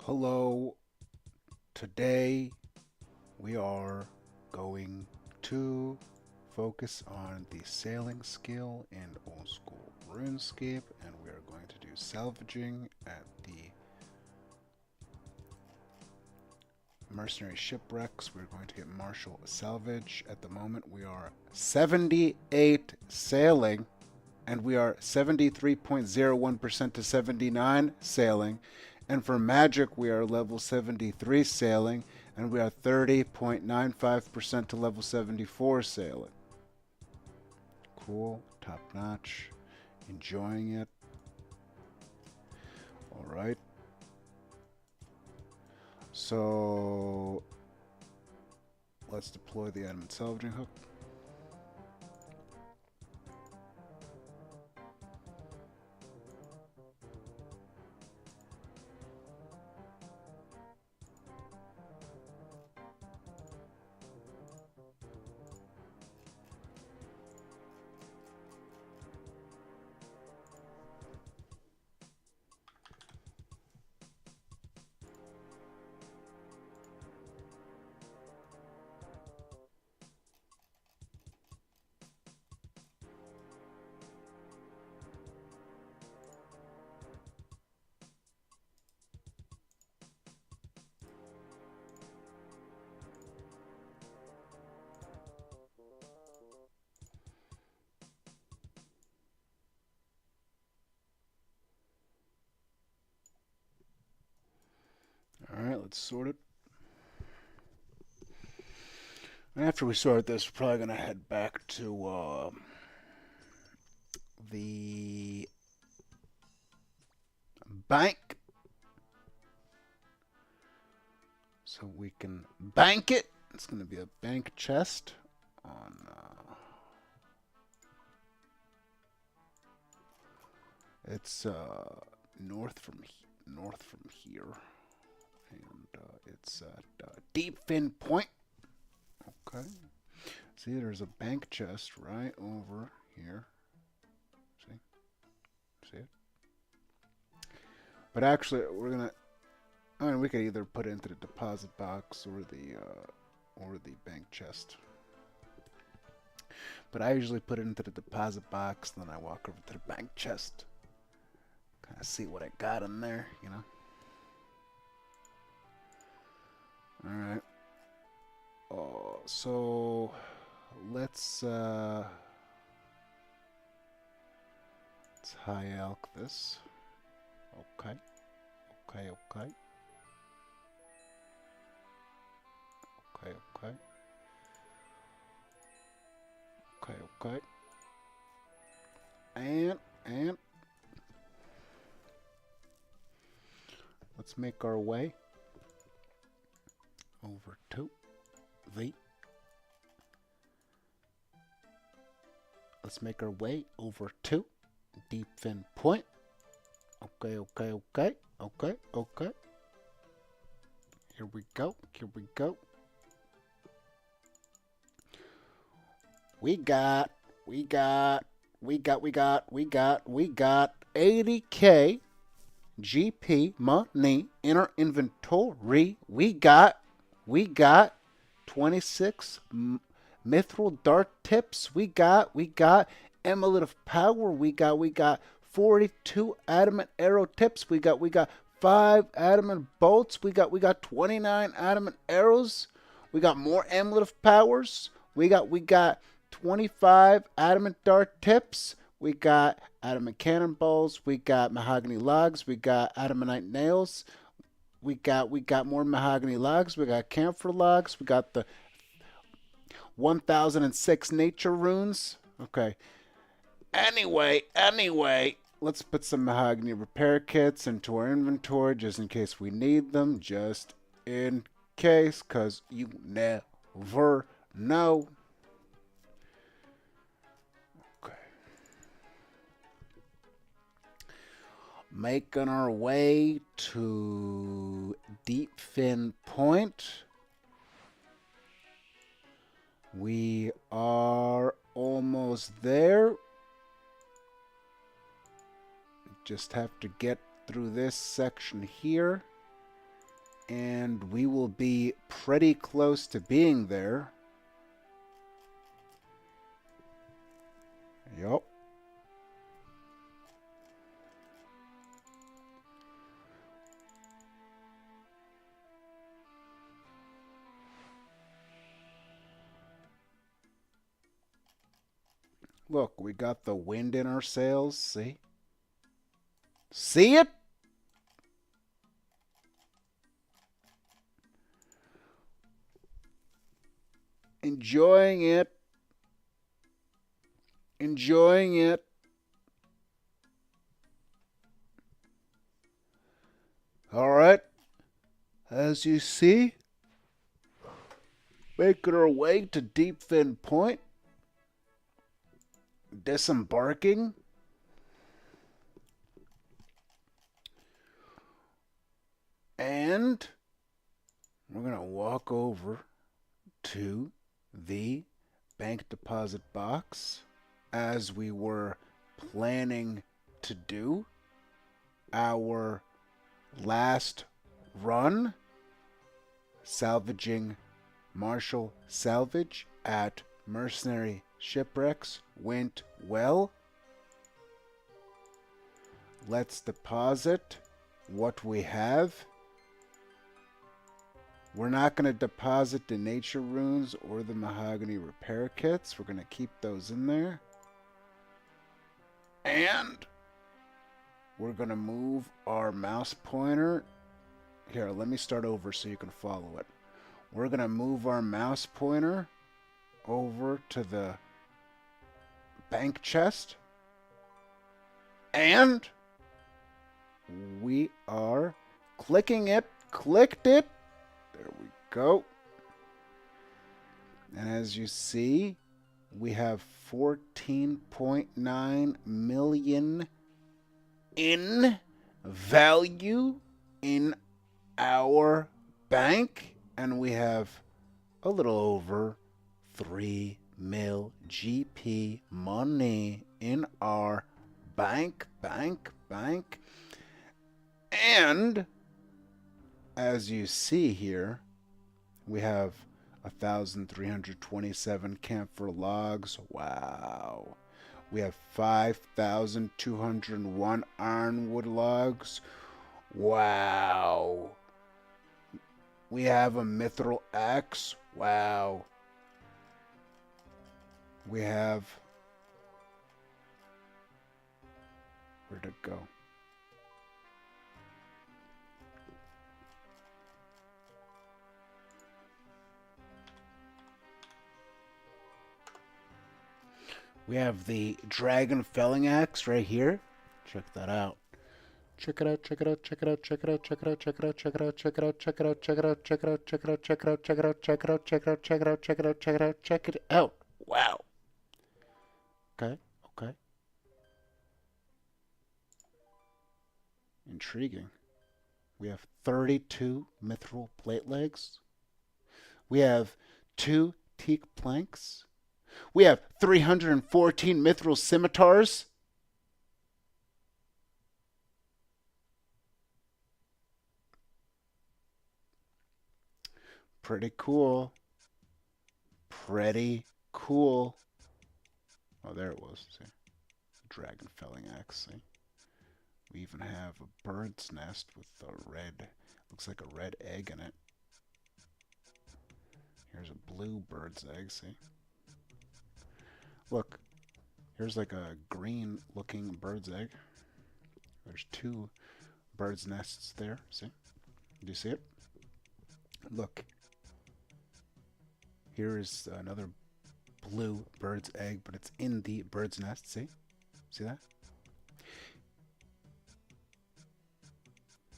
Hello, today we are going to focus on the sailing skill in old school RuneScape, and we are going to do salvaging at the mercenary shipwrecks. We're going to get martial salvage. At the moment we are 78 sailing, and we are 73.01% to 79 sailing. And for magic, we are level 73 sailing, and we are 30.95% to level 74 sailing. Cool, top notch, enjoying it. All right. So let's deploy the adamant salvaging hook. All right, let's sort it. And after we sort this, we're probably going to head back to the bank so we can bank it. It's going to be a bank chest on it's north from here, and it's at Deep Fin Point. Okay. See, there's a bank chest right over here. See? See it? But actually, I mean, we could either put it into the deposit box or the bank chest. But I usually put it into the deposit box, then I walk over to the bank chest. Kind of see what I got in there, you know. All right. So let's high elk this. Okay. Okay. Okay. Okay. Okay. Okay. Okay. And let's make our way over to the. Let's make our way over to Deep Fin Point. Okay, okay, okay, okay, okay. Here we go. Here we go. We got 80K GP money in our inventory. We got 26 mithril dart tips. We got amulet of power. We got 42 adamant arrow tips. We got 5 adamant bolts. We got 29 adamant arrows. We got more amulet of powers. We got 25 adamant dart tips. We got adamant cannonballs. We got mahogany logs. We got adamantite nails. We got more mahogany logs. We got camphor logs. We got the 1006 nature runes. Okay. Anyway, let's put some mahogany repair kits into our inventory just in case we need them. Just in case, because you never know. Okay. Making our way to Deep Fin Point. We are almost there. Just have to get through this section here. And we will be pretty close to being there. Yup. Look, we got the wind in our sails. See? See it? Enjoying it. Enjoying it. All right. As you see, making our way to Deep Fin Point. Disembarking. And we're going to walk over to the bank deposit box as we were planning to do our last run salvaging Marshall Salvage at Mercenary Shipwrecks went well. Let's deposit what we have. We're not going to deposit the nature runes or the mahogany repair kits. We're going to keep those in there. And we're going to move our mouse pointer. Here, let me start over so you can follow it. We're going to move our mouse pointer over to the bank chest. And we are clicking it. Clicked it. There we go. And as you see, we have 14.9 million in value in our bank. And we have a little over 3 mil GP money in our bank. And as you see here, we have 1,327 camphor logs. Wow. We have 5,201 ironwood logs. Wow. We have a mithril axe. Wow. We have... Where'd it go? We have the dragon felling axe right here. Check that out. Check it out, check it out, check it out, check it out, check it out, check it out, check it out, check it out, check it out, check it out, check it out, check it out, check it out, check it out, check it out, check it out, check it out, check it out, check it out, check it out. Wow. Okay, okay. Intriguing. We have 32 mithril plate legs. We have 2 teak planks. We have 314 mithril scimitars. Pretty cool. Pretty cool. Oh, there it was. See? Dragon felling axe. See? We even have a bird's nest with a red, looks like a red egg in it. Here's a blue bird's egg, see? Look, here's like a green looking bird's egg. There's 2 bird's nests there, see? Do you see it? Look. Here is another blue bird's egg, but it's in the bird's nest, see? See that?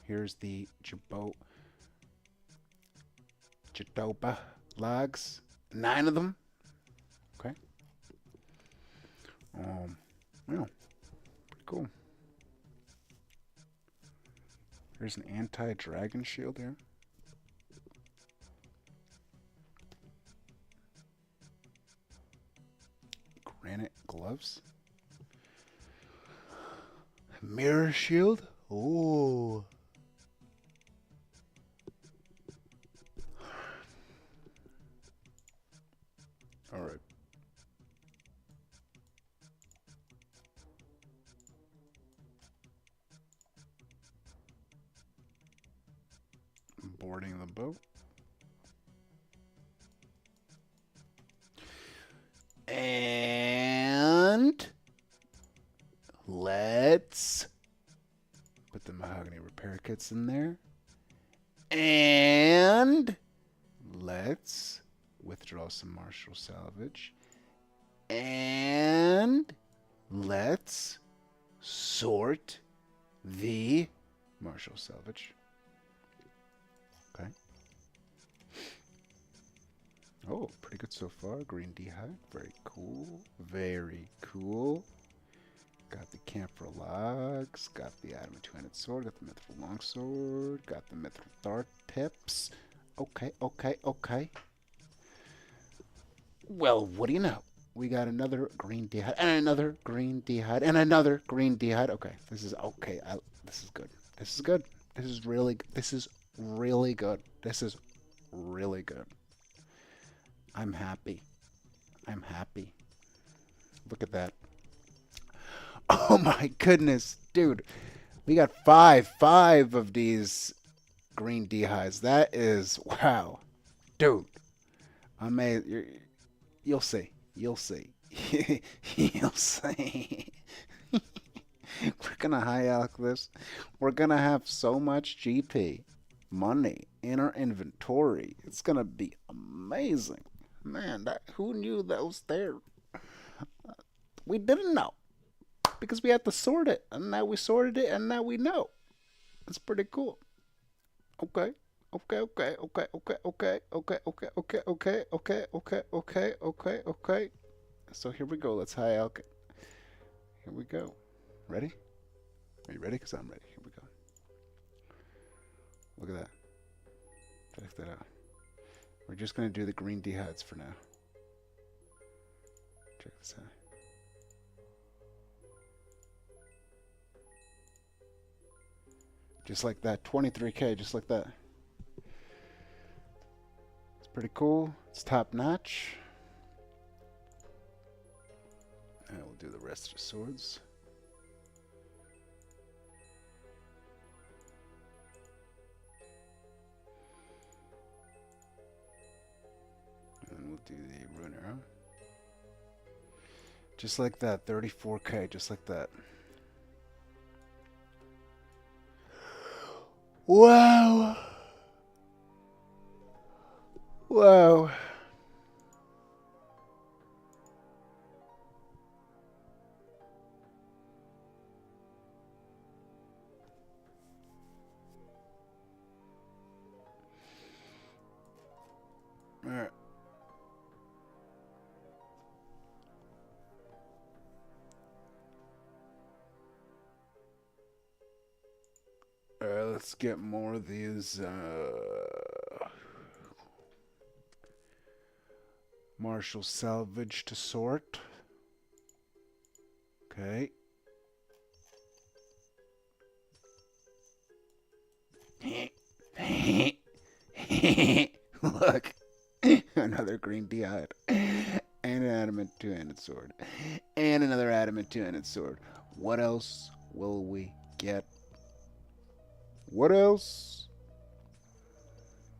Here's the Jatoba logs. 9 of them. Okay. Yeah. Pretty cool. Here's an anti-dragon shield here. Granite gloves. Mirror shield. Oh. boarding the boat. And let's put the mahogany repair kits in there. And let's withdraw some Marshall salvage. And let's sort the Marshall salvage. Okay. Oh, pretty good so far. Green d'hide. Very cool. Very cool. Got the camphor logs. Got the adamant two-handed sword. Got the mithril longsword. Got the mithril dart tips. Okay, okay, okay. Well, what do you know? We got another green d'hide and another green d'hide and another green d'hide. Okay, this is okay. This is good. This is good. This is really. This is really good. This is really good. I'm happy. I'm happy. Look at that. Oh my goodness, dude. We got five of these green d'hides. That is wow, dude. Amazing. You'll see. You'll see. You'll see. We're gonna high alch this. We're gonna have so much GP money in our inventory. It's gonna be amazing. Man, who knew that was there? We didn't know. Because we had to sort it. And now we sorted it and now we know. It's pretty cool. Okay. Okay, okay, okay, okay, okay, okay, okay, okay, okay, okay, okay, okay, okay, okay. So here we go. Let's high alch it. Here we go. Ready? Are you ready? Because I'm ready. Here we go. Look at that. Check that out. We're just going to do the green d'hides for now. Check this out. Just like that. 23K, just like that. It's pretty cool. It's top notch. And we'll do the rest of the swords. And we'll do the rune arrow. Just like that. 34K, just like that. Wow. Wow. All right. Let's get more of these Marshall salvage to sort. Okay. Look. Another green d'hide. And an adamant two-handed sword. And another adamant two-handed sword. What else will we get? What else?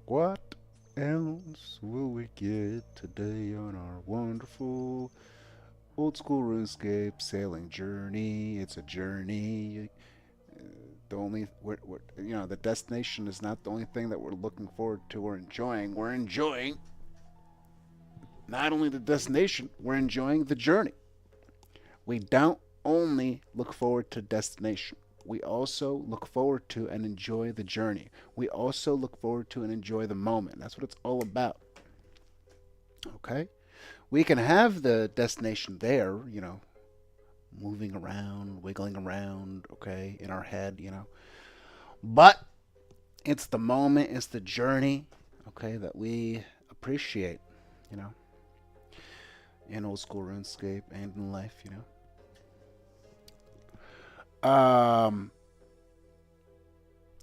What else will we get today on our wonderful old school RuneScape sailing journey? It's a journey. The only, the destination is not the only thing that we're looking forward to or enjoying. We're enjoying not only the destination, we're enjoying the journey. We don't only look forward to destination. We also look forward to and enjoy the journey. We also look forward to and enjoy the moment. That's what it's all about. Okay? We can have the destination there, moving around, wiggling around, okay, in our head, But it's the moment, it's the journey, okay, that we appreciate, in old school RuneScape and in life,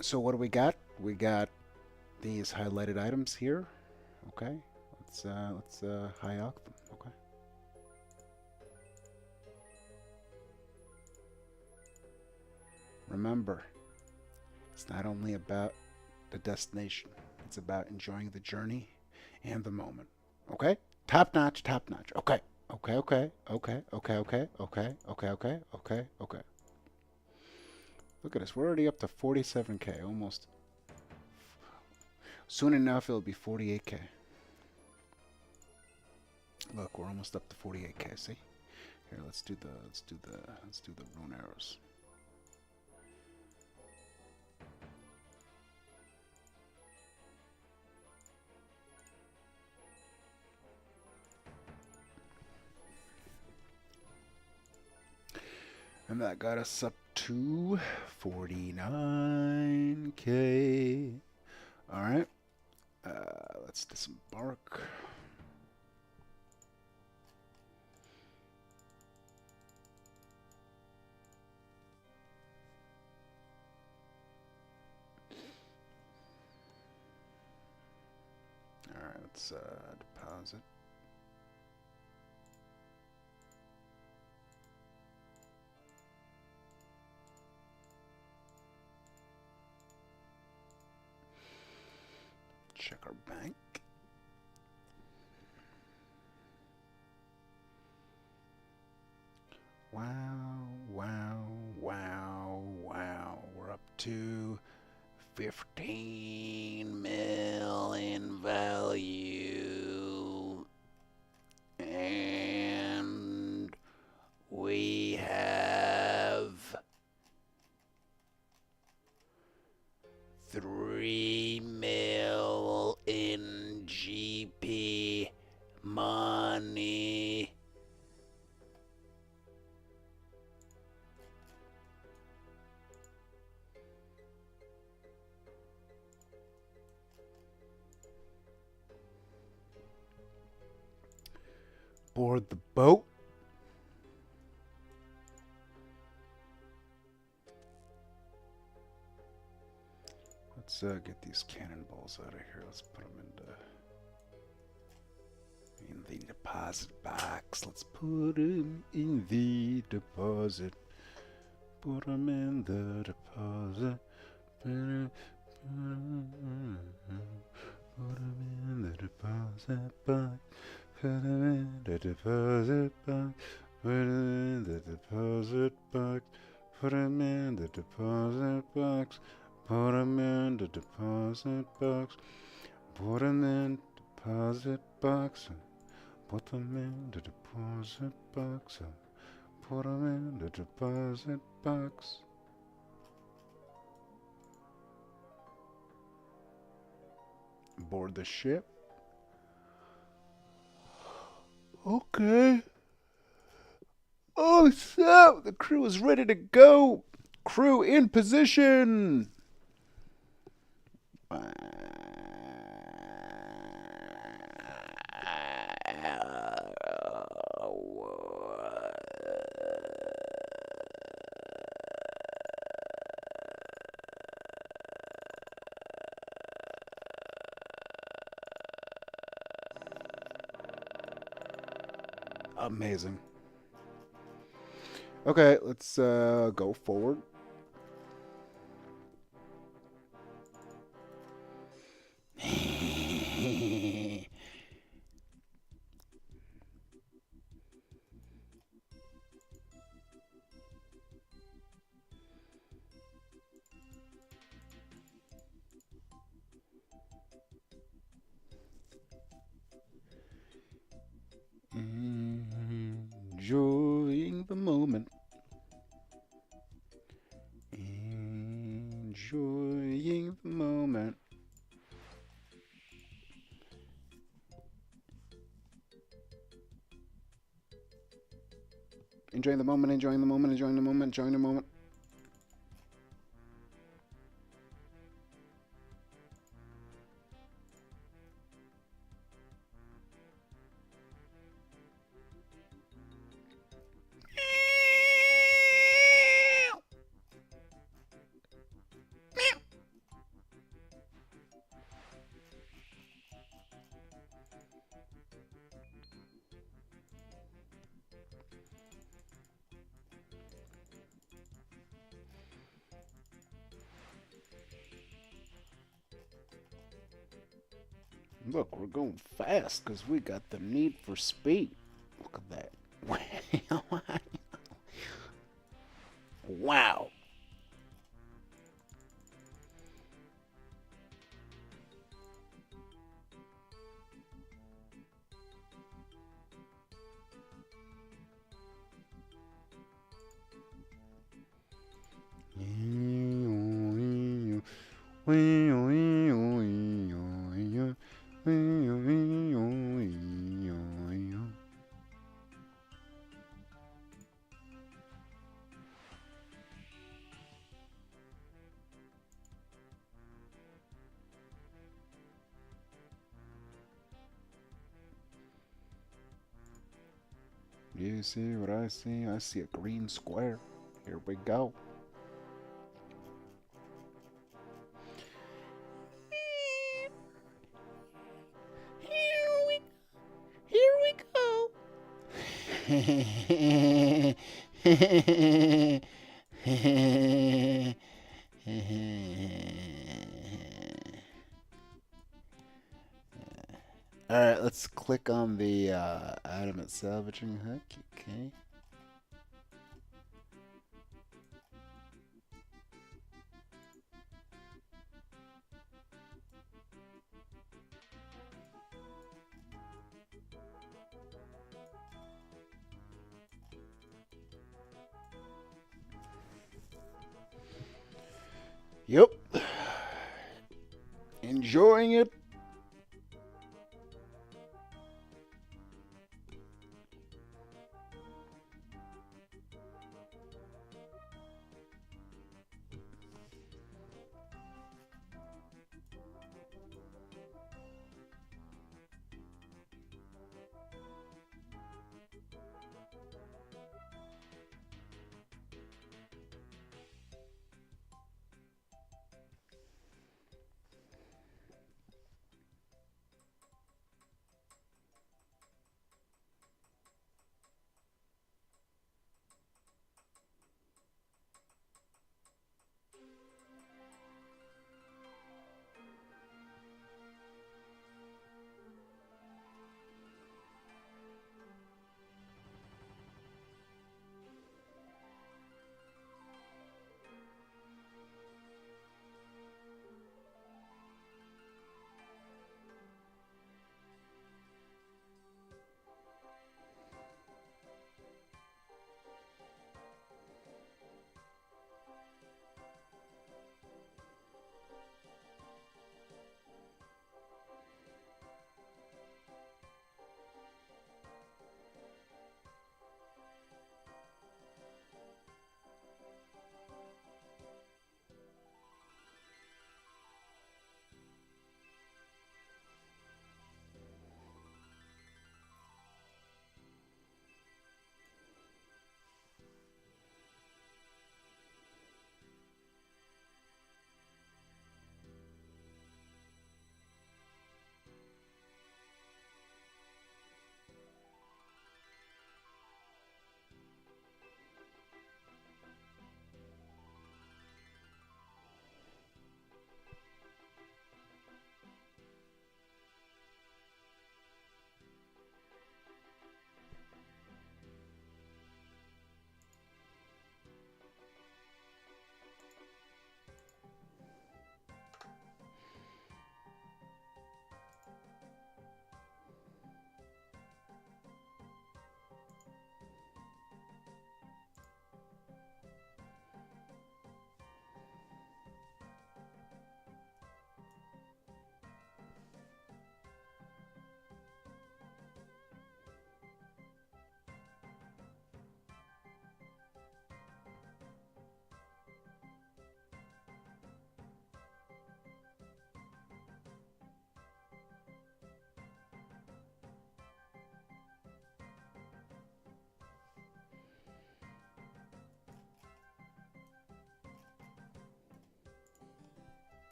So what do we got? We got these highlighted items here. Okay, let's high alch them. Okay. Remember, it's not only about the destination. It's about enjoying the journey and the moment. Okay? Top notch, top notch. Okay. Okay, okay, okay, okay, okay, okay, okay, okay, okay, okay. Look at us. We're already up to 47K, almost. Soon enough, it'll be 48K. Look, we're almost up to 48K. See? Here, let's do the rune arrows. And that got us up to 49K. All right. Let's disembark. All right, let's deposit. Check our bank. Wow, wow, wow, wow. We're up to 15 million value. And we have 3 mil in GP money. Board the boat. Let's get these cannonballs out of here. Let's put them in the deposit box. Let's put them in the deposit. Put them in the deposit. Put them in the deposit box. Put them in the deposit box. Put them in the deposit box. Put them in the deposit box. Put them in the deposit box. Put them in the deposit box. Put them in the deposit box. Put them in the deposit box. Board the ship. Okay. Oh, snap! The crew is ready to go. Crew in position. Amazing. Okay, let's go forward. Enjoying the moment. Enjoying the moment. Enjoying the moment, enjoying the moment, enjoying the moment, enjoying the moment. Look, we're going fast because we got the need for speed. Look at that. Wow. You see what I see? I see a green square. Here we go. Here we go. All right, let's click on the adamant salvaging hook. Okay. Yep. Enjoying it.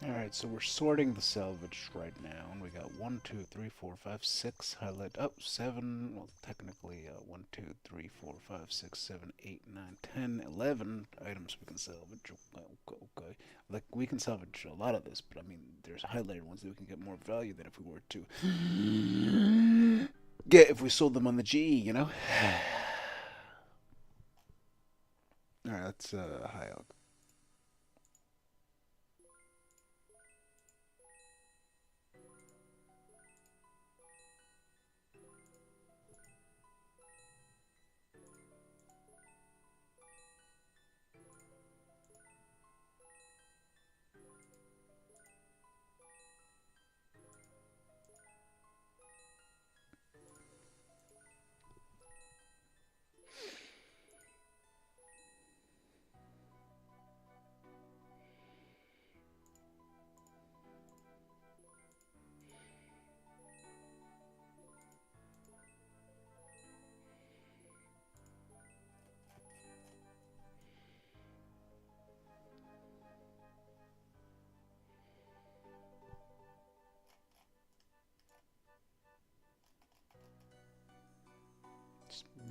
Alright, so we're sorting the salvage right now, and we got 1, 2, 3, 4, 5, 6 highlight. Oh, 7. Well, technically, 1, 2, 3, 4, 5, 6, 7, 8, 9, 10, 11 items we can salvage. Okay. Like, we can salvage a lot of this, but I mean, there's highlighted ones that we can get more value than if we were to get if we sold them on the GE, you know? Alright, that's high out.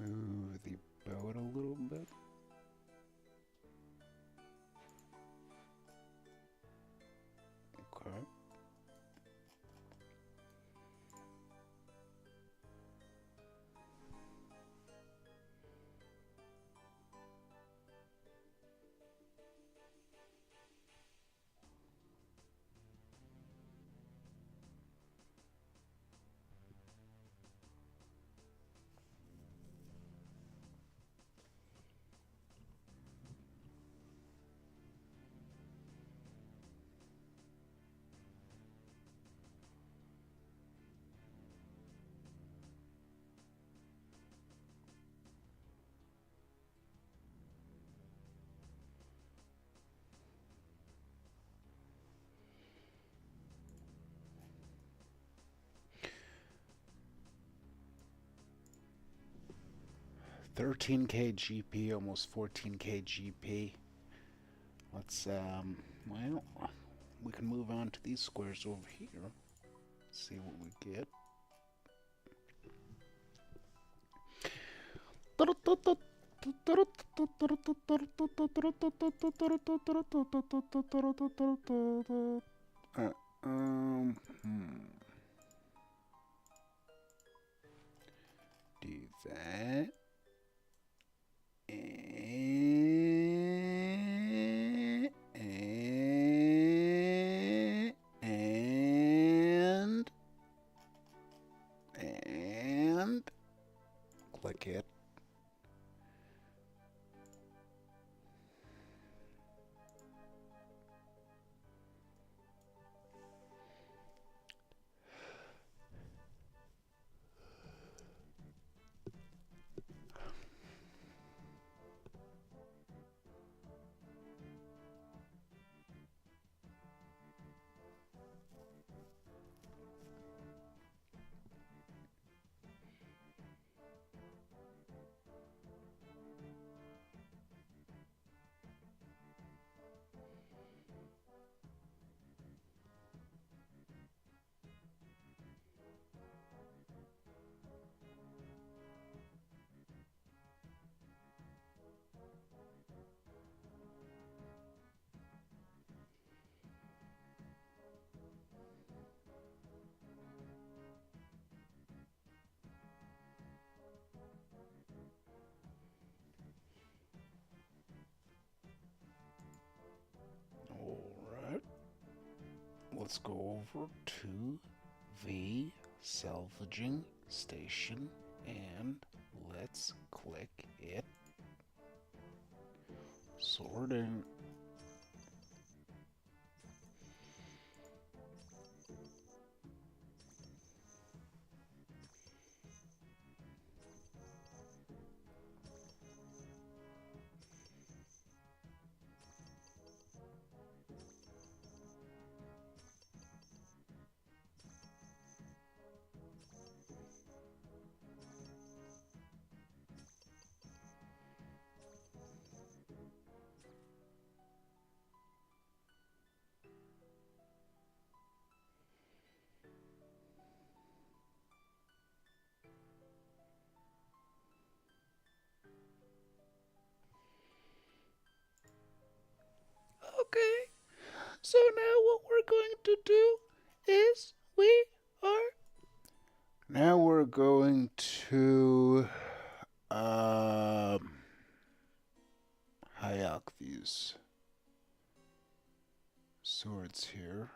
Move the boat a little bit. Okay. $13K GP, almost $14K GP. Let's well, we can move on to these squares over here. See what we get. Do that. And click it. Alright. Let's go over to the salvaging station and let's click it. Sorting. So now what we're going to do is we're going to high alch these swords here.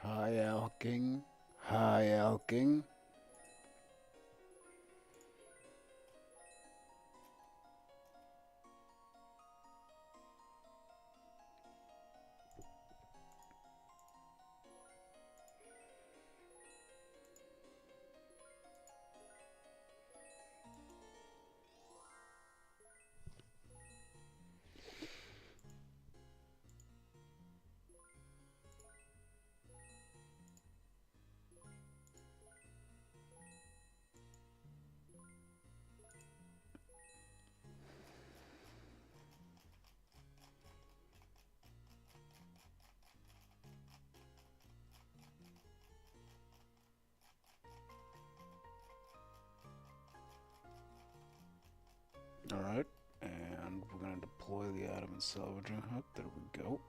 High alching, high alching. All right, and we're going to deploy the adamant salvaging hook. There we go.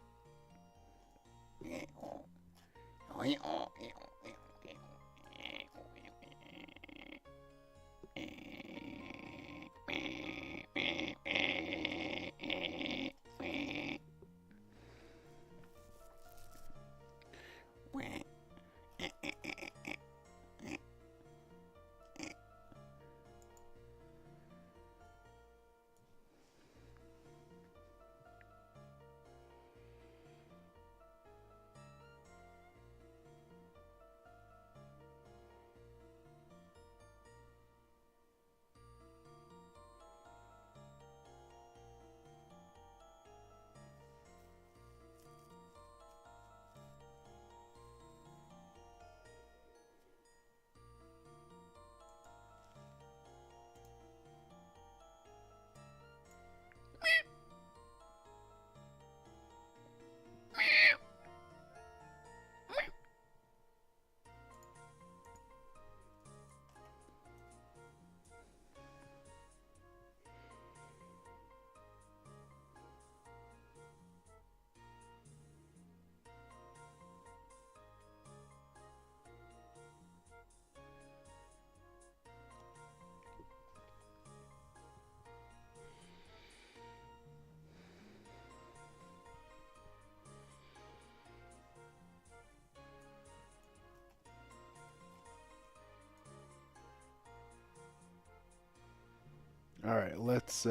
All right, let's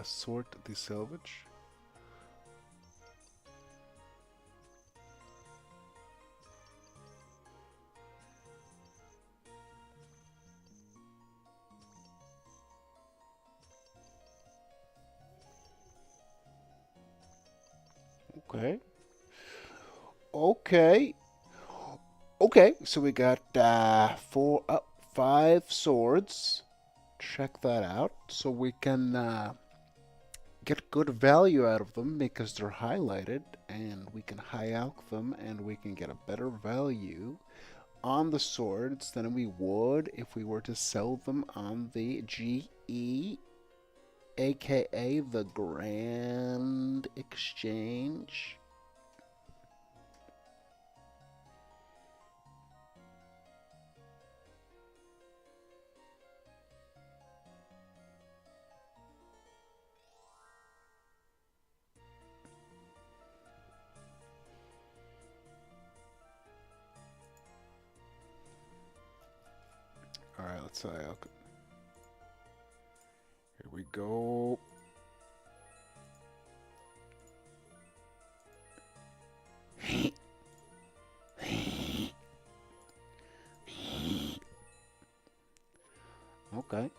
sort the salvage. Okay. Okay. Okay, so we got five swords. Check that out. So we can get good value out of them because they're highlighted, and we can high alch them, and we can get a better value on the swords than we would if we were to sell them on the GE, aka the Grand Exchange. All right, let's high alch. Here we go. Okay.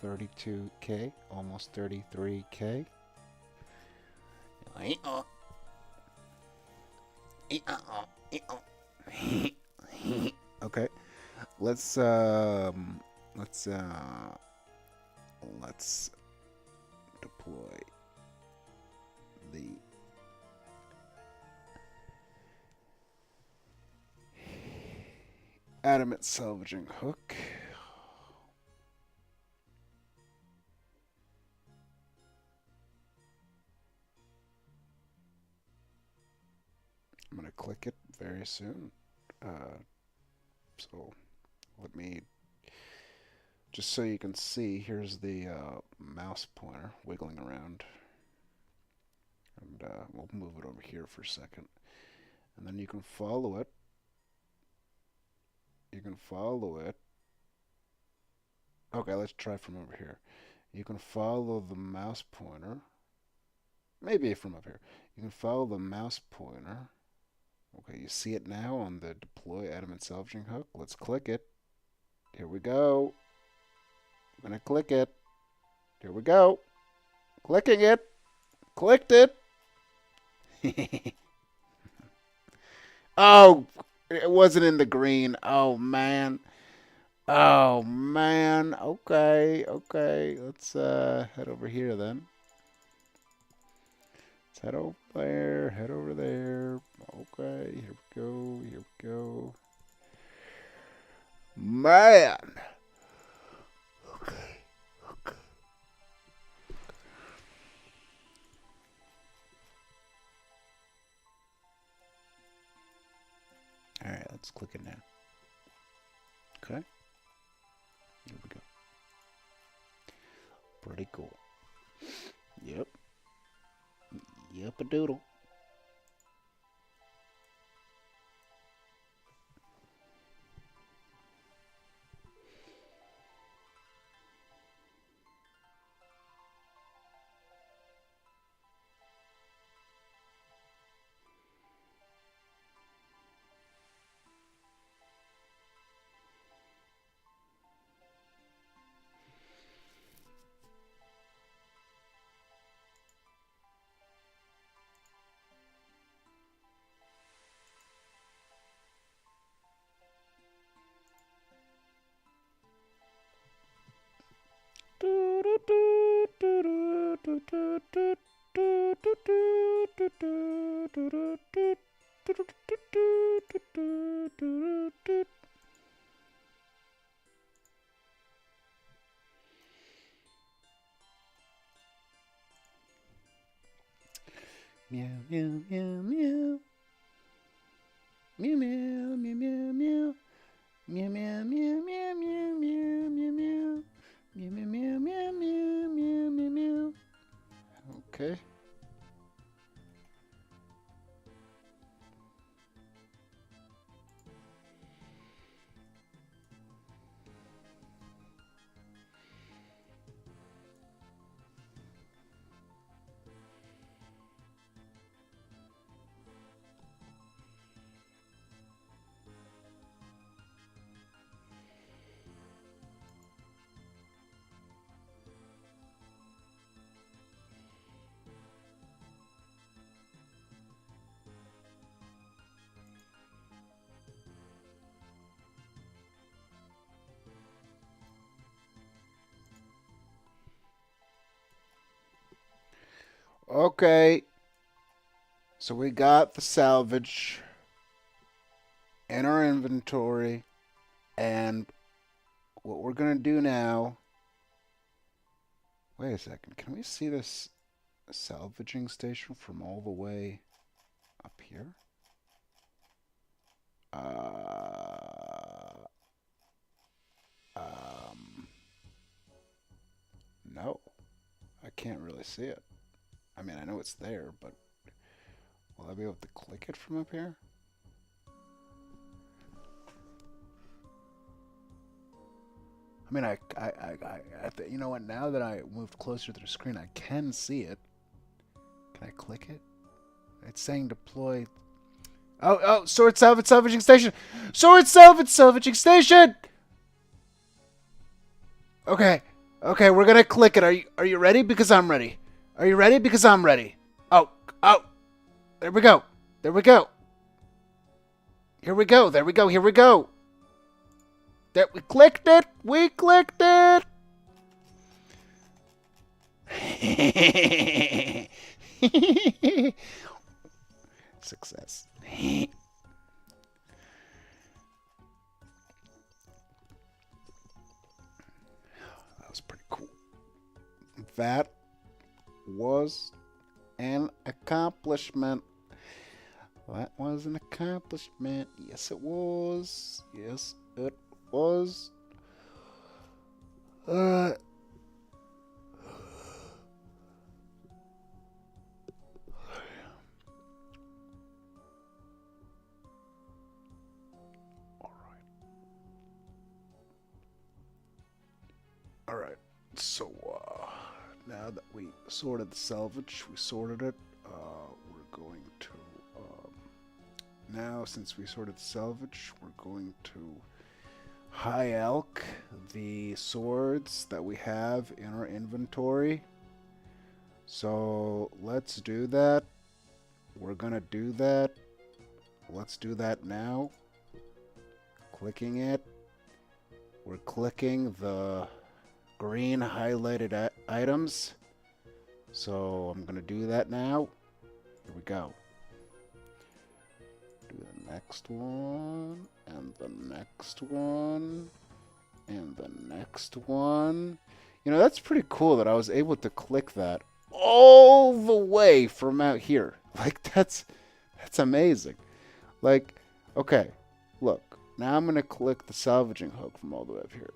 32K, almost 33K. Okay. Let's let's deploy the adamant salvaging hook. I'm going to click it very soon. So let me, just so you can see, here's the mouse pointer wiggling around. And we'll move it over here for a second. And then you can follow it. You can follow it. Okay, let's try from over here. You can follow the mouse pointer. Maybe from up here. You can follow the mouse pointer. Okay, you see it now on the deploy adamant salvaging hook. Let's click it. Here we go. I'm going to click it. Here we go. Clicking it. Clicked it. Oh, it wasn't in the green. Oh, man. Oh, man. Okay, okay. Let's head over here then. Let's head over there. Head over there. Okay, here we go. Here we go. Man. Okay. Okay. All right, let's click it now. Okay. Here we go. Pretty cool. Yep. Yep, a doodle. Meow, meow, meow, meow. Meow, meow, meow, meow, meow. Meow, meow, meow, meow, meow, meow, meow, meow. Meow, meow, meow, meow, meow, meow, meow, meow. Okay. Okay. So we got the salvage in our inventory. And what we're going to do now... Wait a second. Can we see this salvaging station from all the way up here? No. I can't really see it. I mean, I know it's there, but will I be able to click it from up here? I mean, you know what? Now that I moved closer to the screen, I can see it. Can I click it? It's saying deploy. Oh, sword salvaging station. Sword salvaging station. Okay, we're gonna click it. Are you ready? Because I'm ready. Are you ready? Because I'm ready. Oh, there we go. There we go. Here we go. There we go. Here we go. There, we clicked it. We clicked it. Success. That was pretty cool. That was an accomplishment. That was an accomplishment. Yes, it was. Yes, it was. Uh, all right. So, now that we sorted the salvage, we sorted it. We're going to now, since we sorted the salvage, we're going to high elk the swords that we have in our inventory. So let's do that. We're gonna do that. Let's do that now. Clicking it. We're clicking the green highlighted items. So I'm gonna do that now. Here we go. Do the next one, and the next one, and the next one. You know, that's pretty cool that I was able to click that all the way from out here. Like, that's amazing. Like, okay, look. Now I'm going to click the salvaging hook from all the way up here.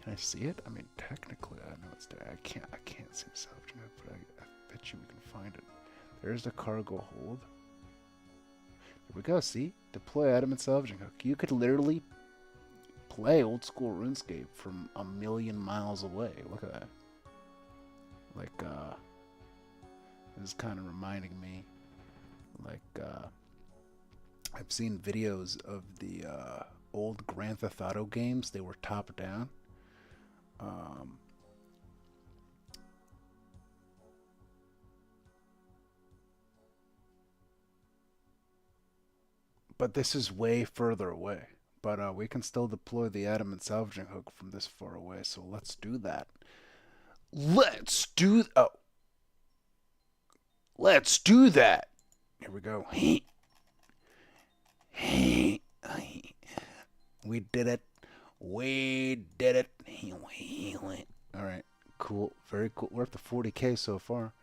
Can I see it? I mean, technically, I know it's there. I can't see the salvaging hook, but I bet you we can find it. There's the cargo hold. There we go, see? Deploy item and salvaging hook. You could literally play old school RuneScape from a million miles away. Look at that. Like, this is kind of reminding me, like, I've seen videos of the old Grand Theft Auto games. They were top down. But this is way further away. But we can still deploy the item and salvaging hook from this far away. So let's do that. Let's do let's do that. Here we go. We did it. We did it. All right. Cool. Very cool. We're up to 40K so far.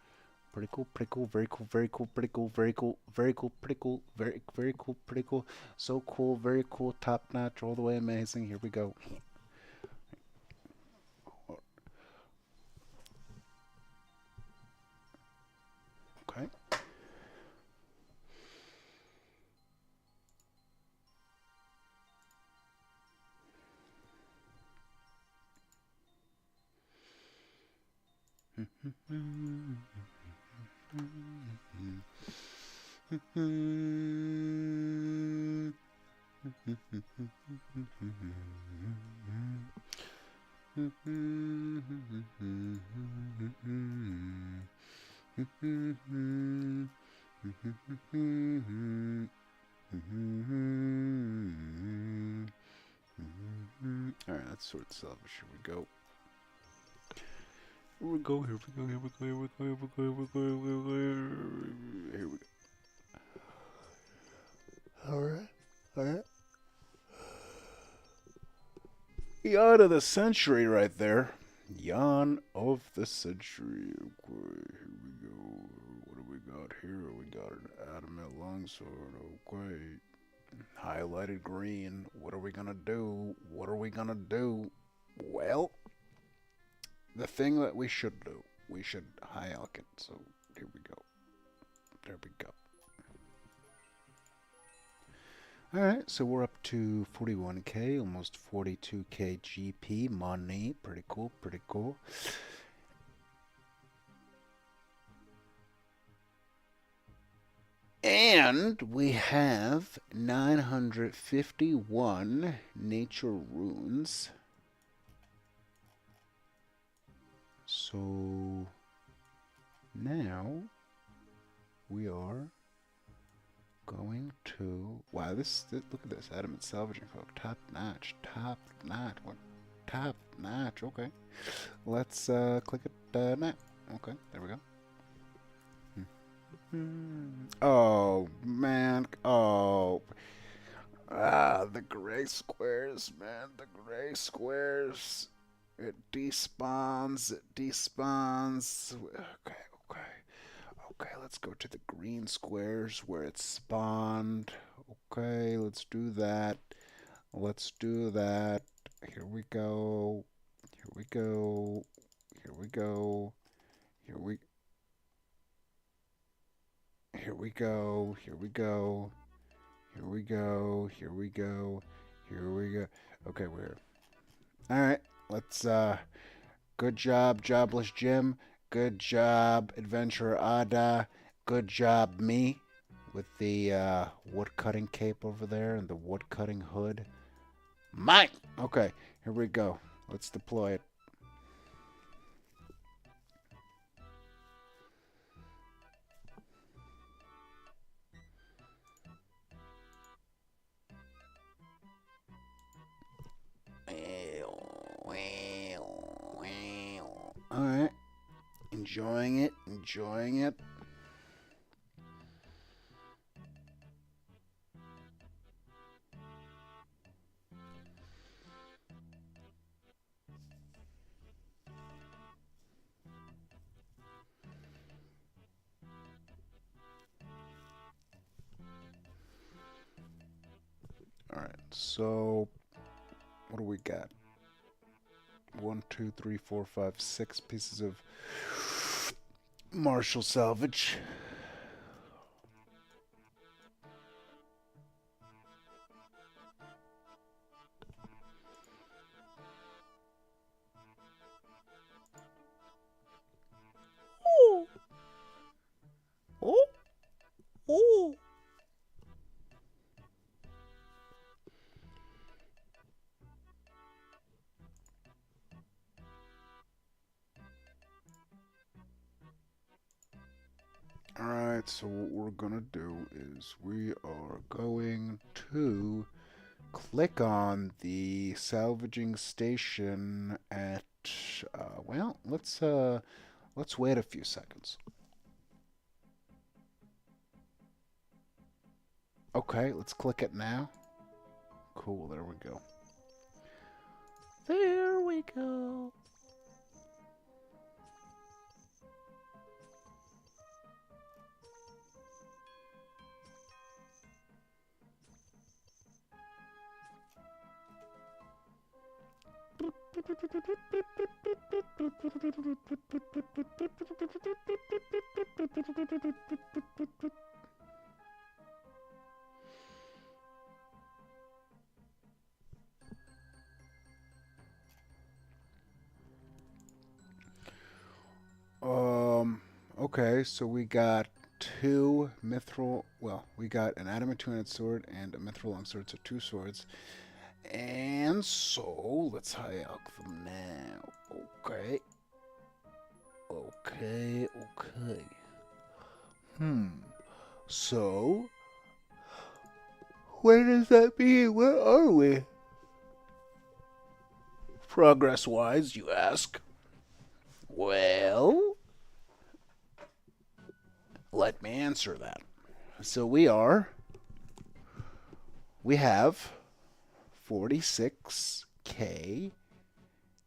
Pretty cool, pretty cool, very cool, very cool, pretty cool, very cool, very cool, pretty cool, very cool, pretty cool, so cool, very cool, top notch, all the way amazing. Here we go. Okay. All right, let's sort this out. Here we go. Here we go. Here we go. Here we go. Here we go. Here we go. Here we go. Here we go. All right. All right. Yawn of the century, right there. Yawn of the century. Okay, here we go. What do we got here? We got an adamant longsword. Okay. Highlighted green. What are we gonna do? What are we gonna do? Well, the thing that we should do, we should high elk it. So here we go. There we go. Alright, so we're up to 41K, almost 42K GP money. Pretty cool, pretty cool. And we have 951 nature runes. So now we are going to, wow, this look at this adamant salvaging hook, top notch, what? top notch. Okay. Let's click it now. Okay, there we go. Oh, man. Oh. Ah, the gray squares, man. The gray squares. It despawns. It despawns. Okay, okay. Okay, let's go to the green squares where it spawned. Okay, let's do that. Let's do that. Here we go. Here we go. Here we go. Here we Here we go. Here we go. Here we go. Here we go. Here we go. Okay, we're all right. Let's good job, Jobless Jim. Good job, Adventurer Ada. Good job, me, with the wood cutting cape over there and the wood cutting hood. Mine. Okay, here we go. Let's deploy it. All right, enjoying it, enjoying it. All right, so what do we got? 1, 2, 3, 4, 5, 6 pieces of Marshall salvage. Oh. Oh. Oh. Alright, so what we're gonna do is we are going to click on the salvaging station at well, let's wait a few seconds. Okay, let's click it now. Cool, there we go. There we go. Okay, so we got two mithril. Well, we got an adamant two-handed sword and a mithril longsword, so 2 swords. And so let's high alch them now. Okay. Okay, okay. So, where does that mean? Where are we? Progress-wise, you ask? Well, let me answer that. So we have 46k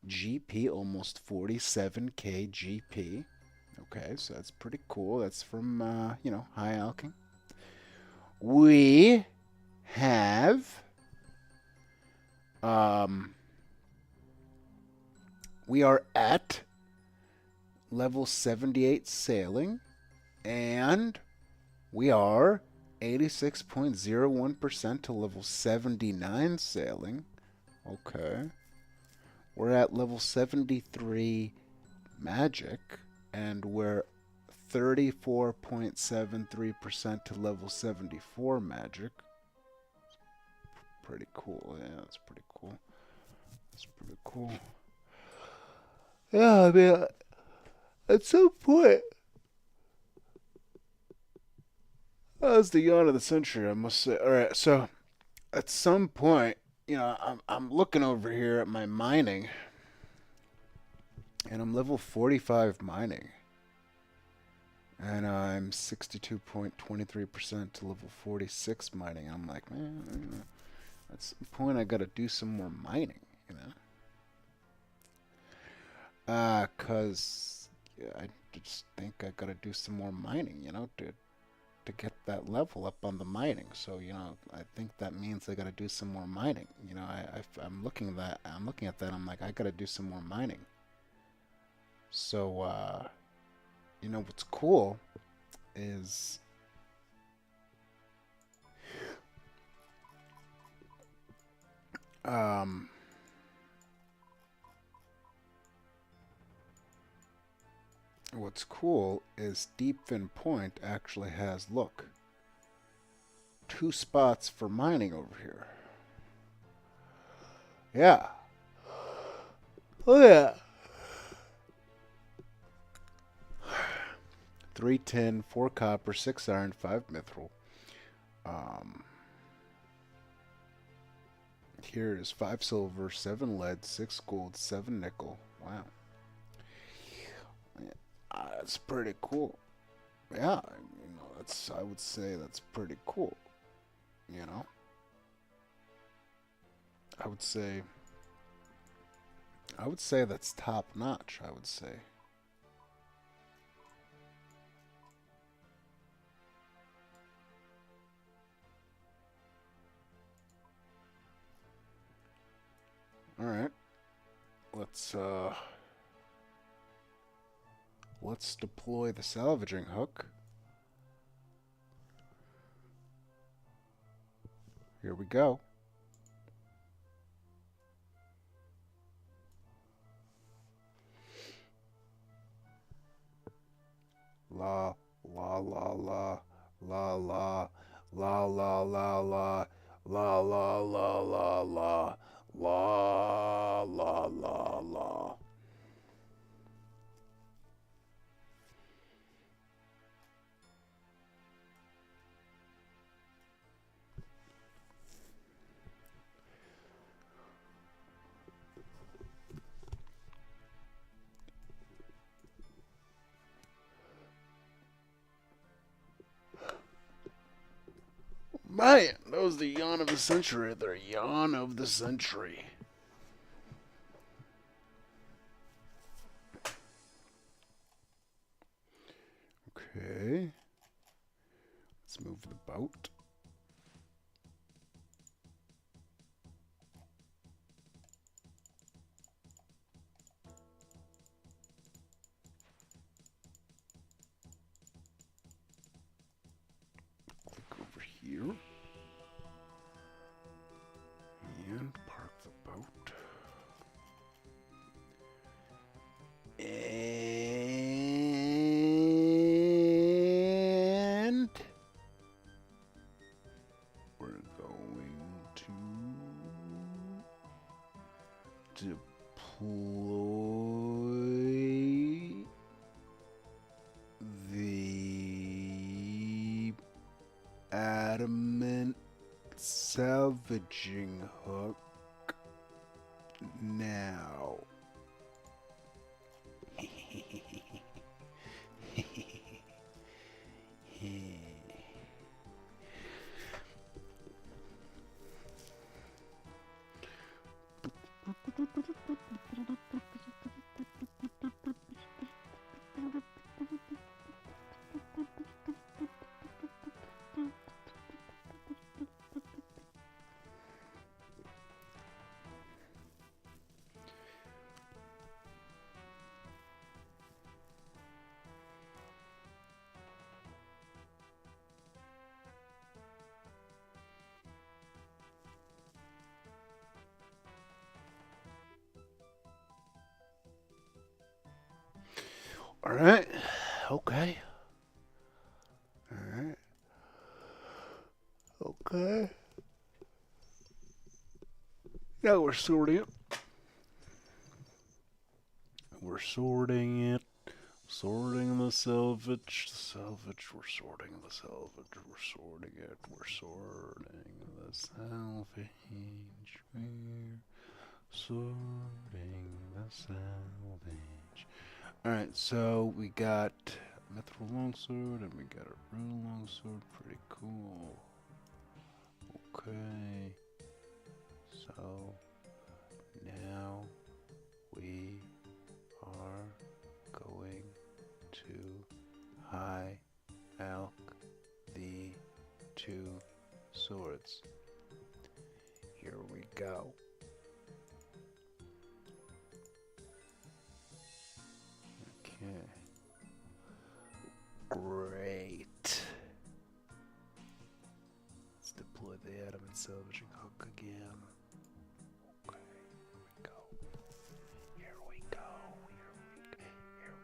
GP, almost 47k GP. Okay, so that's pretty cool. That's from, high alching. We have, we are at level 78 sailing, and we are 86.01% to level 79 sailing. Okay. We're at level 73 magic, and we're 34.73% to level 74 magic. Pretty cool. Yeah, that's pretty cool. That's pretty cool. Yeah, I mean, at some point, that was the yawn of the century, I must say. All right, so at some point, I'm looking over here at my mining, and I'm level 45 mining, and I'm 62.23% to level 46 mining. I'm like, man, at some point I gotta do some more mining, you know? 'Cause yeah, I just think I gotta do some more mining, to get that level up on the mining. So, I think that means I got to do some more mining. I'm looking at that. I'm like, I got to do some more mining. So, what's cool is um, Deep Fin Point actually has, look, 2 spots for mining over here. Yeah. Oh yeah. 3 tin, 4 copper, 6 iron, 5 mithril. Here is 5 silver, 7 lead, 6 gold, 7 nickel. Wow. That's pretty cool. Yeah, I would say that's pretty cool. You know, I would say, that's top notch. I would say. All right, let's deploy the salvaging hook. Here we go. La la la la la la la la la la la la la la la la la la la. Man, that was the yawn of the century. The yawn of the century. Okay. Let's move the boat. Click over here. And park the boat. And we're going to deploy the adamant salvaging hook now. All right. Okay. All right. Okay. Now we're sorting it. We're sorting it. Sorting the salvage. The salvage. We're sorting the salvage. We're sorting it. We're sorting the salvage. We're sorting the salvage. Alright, so we got Mithril Longsword and we got a Rune Longsword. Pretty cool. Okay. So now we are going to high alch the two swords. Here we go. Okay. Great. Let's deploy the adamant salvaging hook again. Okay, here we go. Here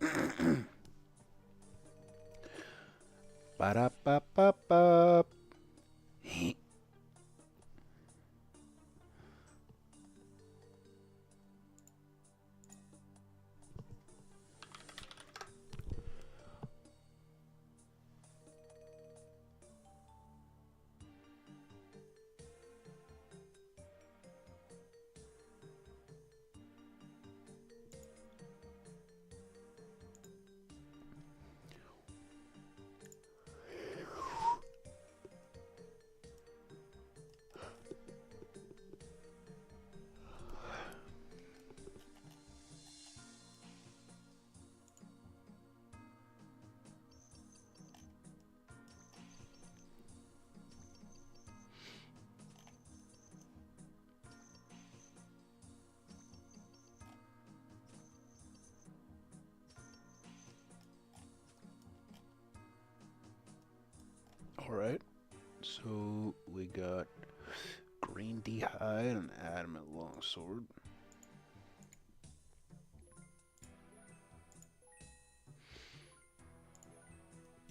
we go. Ba-da-ba-ba-ba. Alright, so we got green d'hide and adamant longsword.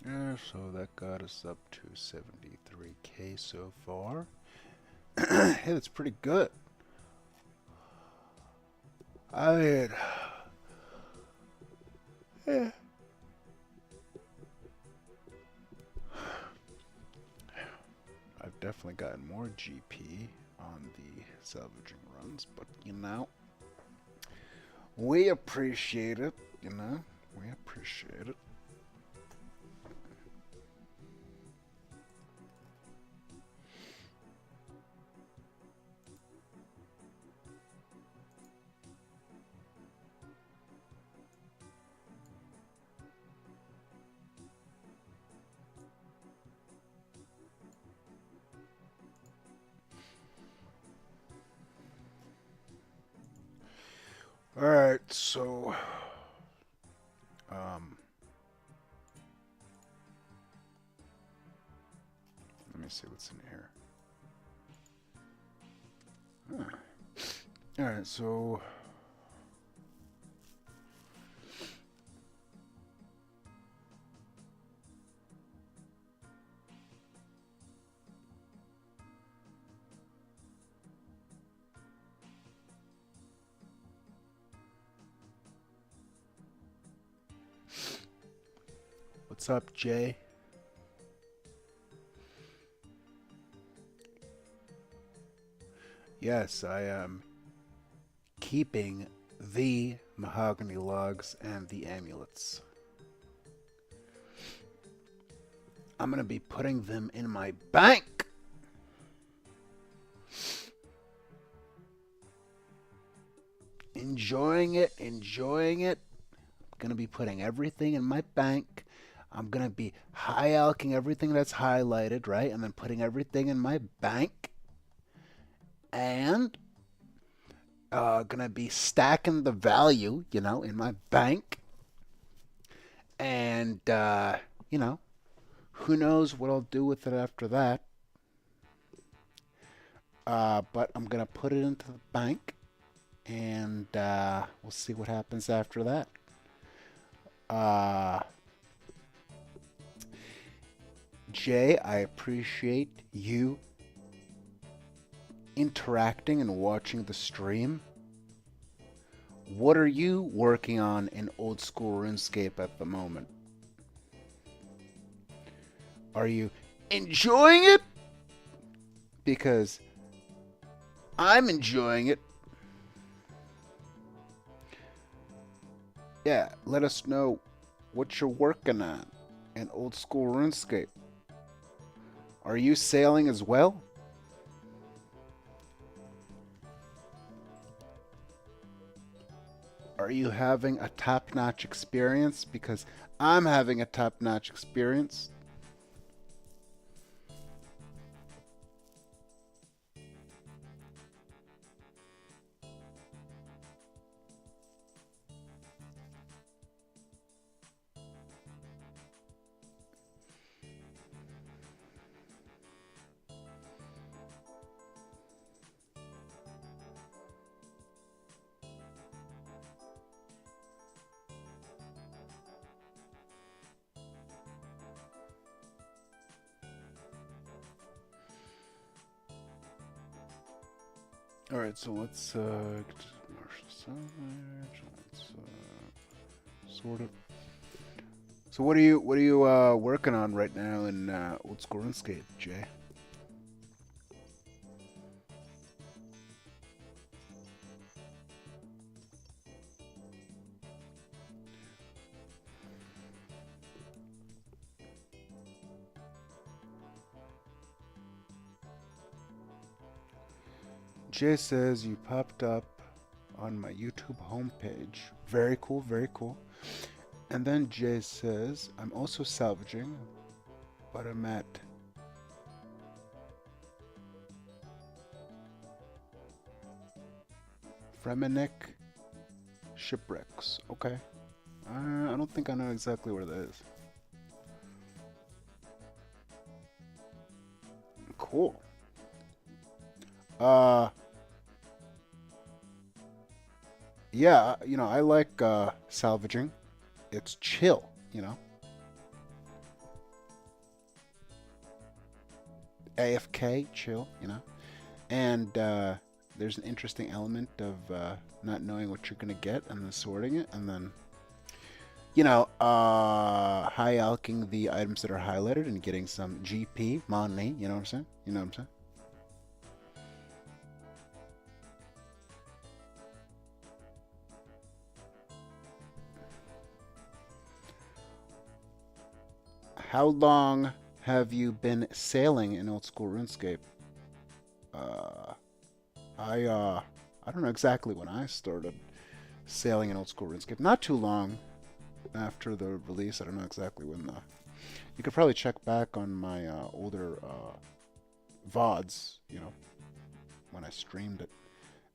Yeah, so that got us up to 73k so far. Hey, that's pretty good. I mean, yeah. I've definitely gotten more GP on the salvaging runs, but you know, we appreciate it, you know, we appreciate it. Alright, so let me see what's in here. Alright, so what's up, Jay? Yes, I am keeping the mahogany logs and the amulets. I'm going to be putting them in my bank. Enjoying it, enjoying it. I'm going to be putting everything in my bank. I'm going to be high alching everything that's highlighted, right? And then putting everything in my bank. And gonna be stacking the value, you know, in my bank. And you know, who knows what I'll do with it after that. But I'm gonna put it into the bank, and we'll see what happens after that. Jay, I appreciate you interacting and watching the stream. What are you working on in old school RuneScape at the moment? Are you enjoying it? Because I'm enjoying it. Yeah, let us know what you're working on in old school RuneScape. Are you sailing as well? Are you having a top-notch experience? Because I'm having a top-notch experience. All right, so let's get Marshall Salvage. Let's sort it. So what are you working on right now in old school RuneScape, Jay? Jay says you popped up on my YouTube homepage. Very cool, very cool. And then Jay says, I'm also salvaging, but I'm at Fremennik Shipwrecks. Okay. I don't think I know exactly where that is. Cool. Yeah, you know, I like salvaging. It's chill, you know. AFK, chill, you know. And there's an interesting element of not knowing what you're gonna get and then sorting it, and then, you know, high alking the items that are highlighted and getting some GP money. You know what I'm saying? You know what I'm saying? How long have you been sailing in old school RuneScape? Uh, I don't know exactly when I started sailing in old school RuneScape. Not too long after the release. I don't know exactly when the. You could probably check back on my older VODs, you know, when I streamed it,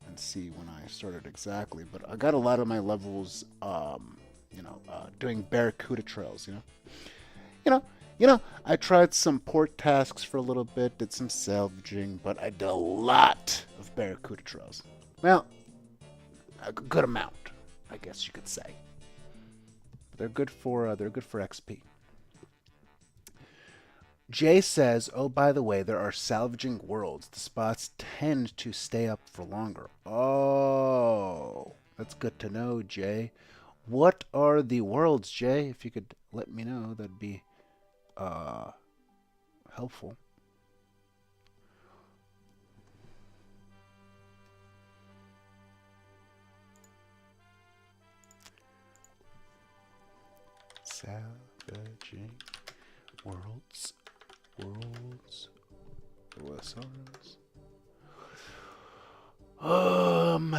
and see when I started exactly. But I got a lot of my levels, you know, doing Barracuda trails, you know. You know, I tried some port tasks for a little bit, did some salvaging, but I did a lot of Barracuda trails. Well, a good amount, I guess you could say. But they're good for XP. Jay says, "Oh, by the way, there are salvaging worlds. The spots tend to stay up for longer." Oh, that's good to know, Jay. What are the worlds, Jay? If you could let me know, that'd be helpful. Salvaging worlds, OSRS. Um,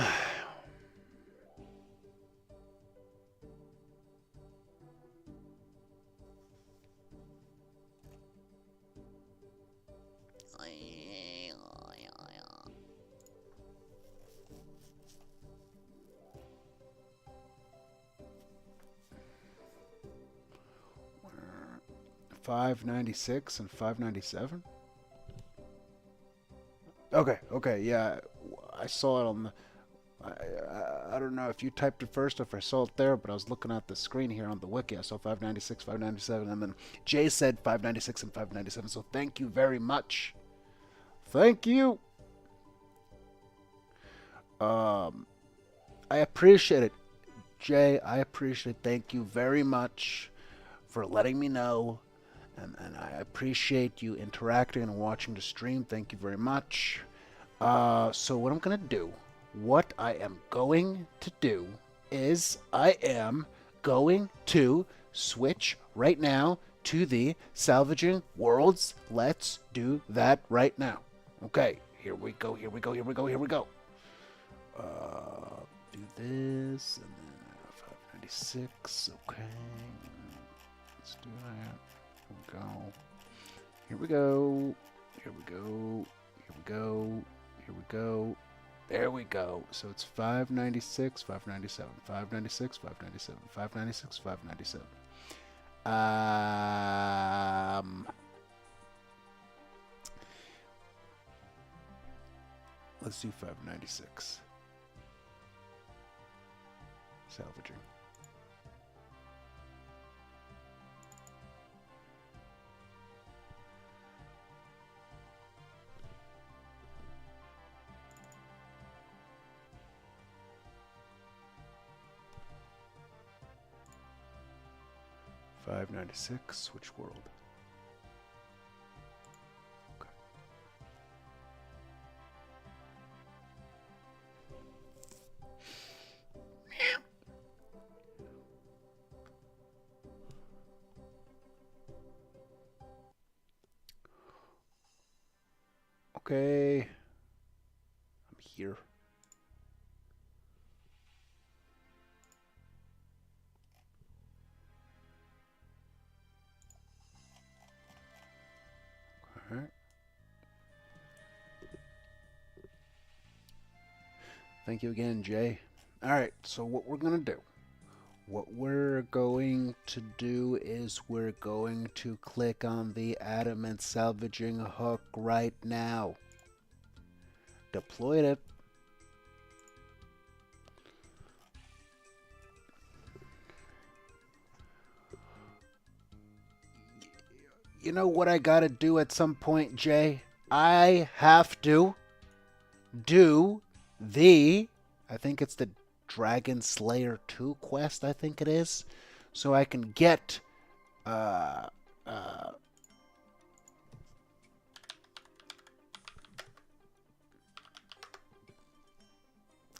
596 and 597. Okay, yeah, I saw it on the. I don't know if you typed it first or if I saw it there, but I was looking at the screen here on the wiki. I saw 596, 597, and then Jay said 596 and 597. So thank you very much. Thank you. I appreciate it, Jay. I appreciate it. Thank you very much for letting me know And I appreciate you interacting and watching the stream. Thank you very much. So what I'm what I am going to do is I am going to switch right now to the salvaging worlds. Let's do that right now. Okay, here we go, here we go, here we go, here we go. Do this, and then 596, okay. Let's do that. Here we go. Here we go. Here we go. Here we go. There we go. So it's 596, 597, 596, 597, 596, 597. Let's do 596. Salvaging. $5.96. Switch world. Okay. Okay. I'm here. All right. Thank you again, Jay. All right, so what we're going to do is we're going to click on the adamant salvaging hook right now. Deploy it. You know what I gotta do at some point, Jay? I have to do I think it's the Dragon Slayer 2 quest, I think it is. So I can get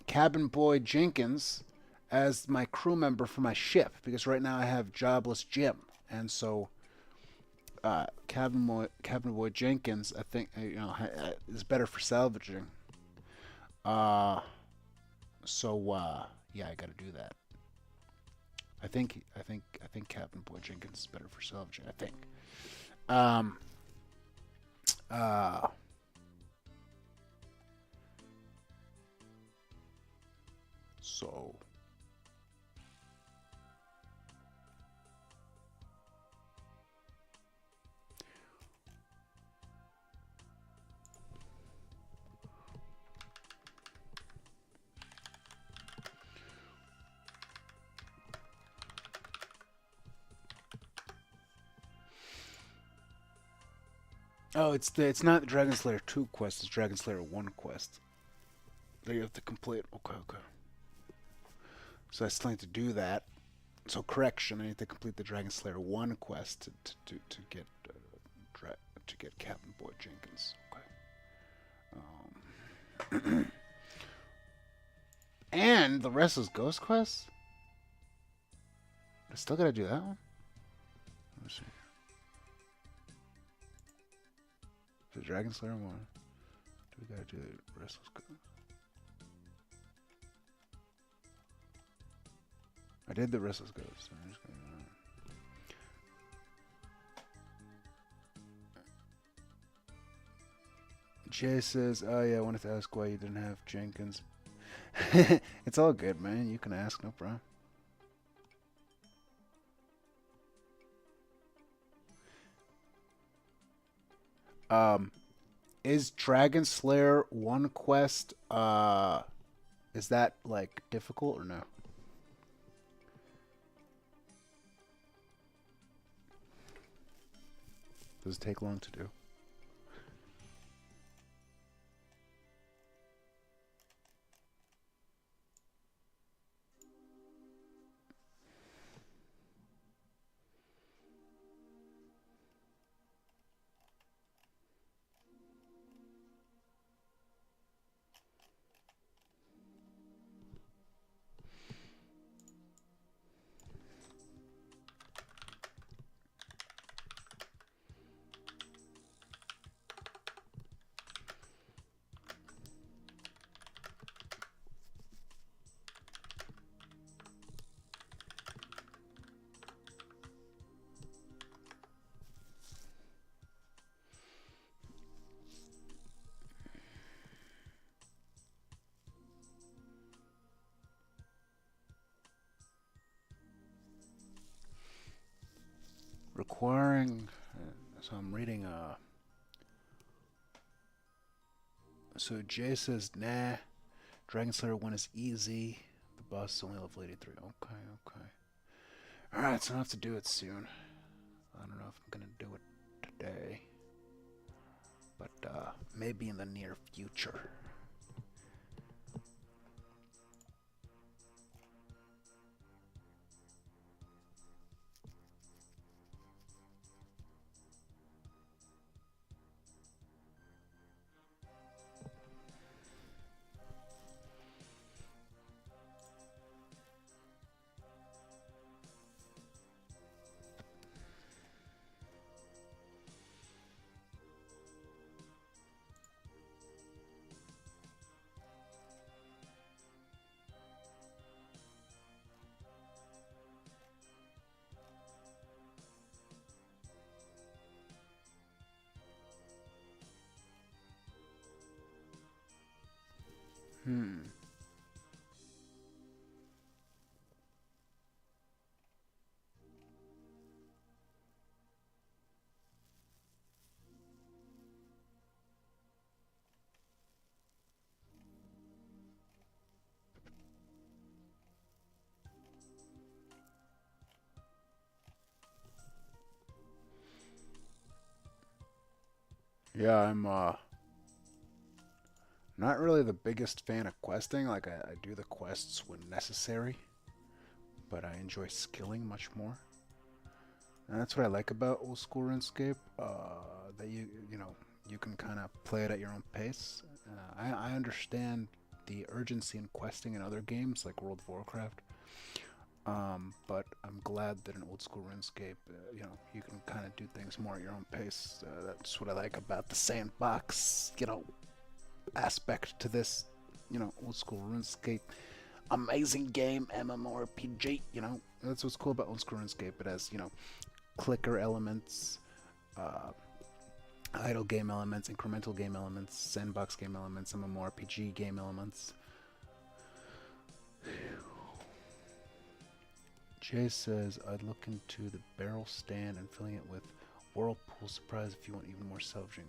Cabin Boy Jenkins as my crew member for my ship, because right now I have Jobless Jim, and so Cabin Boy Jenkins, I think, is better for salvaging. Yeah, I got to do that. I think Cabin Boy Jenkins is better for salvaging. I think. So. Oh, it's not the Dragon Slayer 2 quest, it's Dragon Slayer 1 quest that you have to complete. Okay. So I still need to do that. So correction, I need to complete the Dragon Slayer 1 quest to get Captain Boy Jenkins. Okay. And the rest is Ghost Quest? I still gotta do that one? Let me see. The Dragon Slayer 1. Do we gotta do the Restless Ghost? I did the Restless Ghost. I'm just gonna... Jay says, oh yeah, I wanted to ask why you didn't have Jenkins. It's all good, man. You can ask, no problem. Is Dragon Slayer 1 quest, is that, like, difficult or no? Does it take long to do? comparing, so I'm reading, so Jay says, nah, Dragon Slayer 1 is easy. The boss is only level 83. Okay, okay. Alright, so I have to do it soon. I don't know if I'm gonna do it today, but maybe in the near future. Yeah, I'm not really the biggest fan of questing. Like I do the quests when necessary, but I enjoy skilling much more. And that's what I like about old school RuneScape. That you can kind of play it at your own pace. I understand the urgency in questing in other games like World of Warcraft. But I'm glad that in old school RuneScape, you can kind of do things more at your own pace. That's what I like about the sandbox, aspect to this, old school RuneScape. Amazing game, MMORPG, That's what's cool about old school RuneScape. It has, clicker elements, idle game elements, incremental game elements, sandbox game elements, MMORPG game elements. Jay says, I'd look into the barrel stand and filling it with whirlpool surprise if you want even more salvage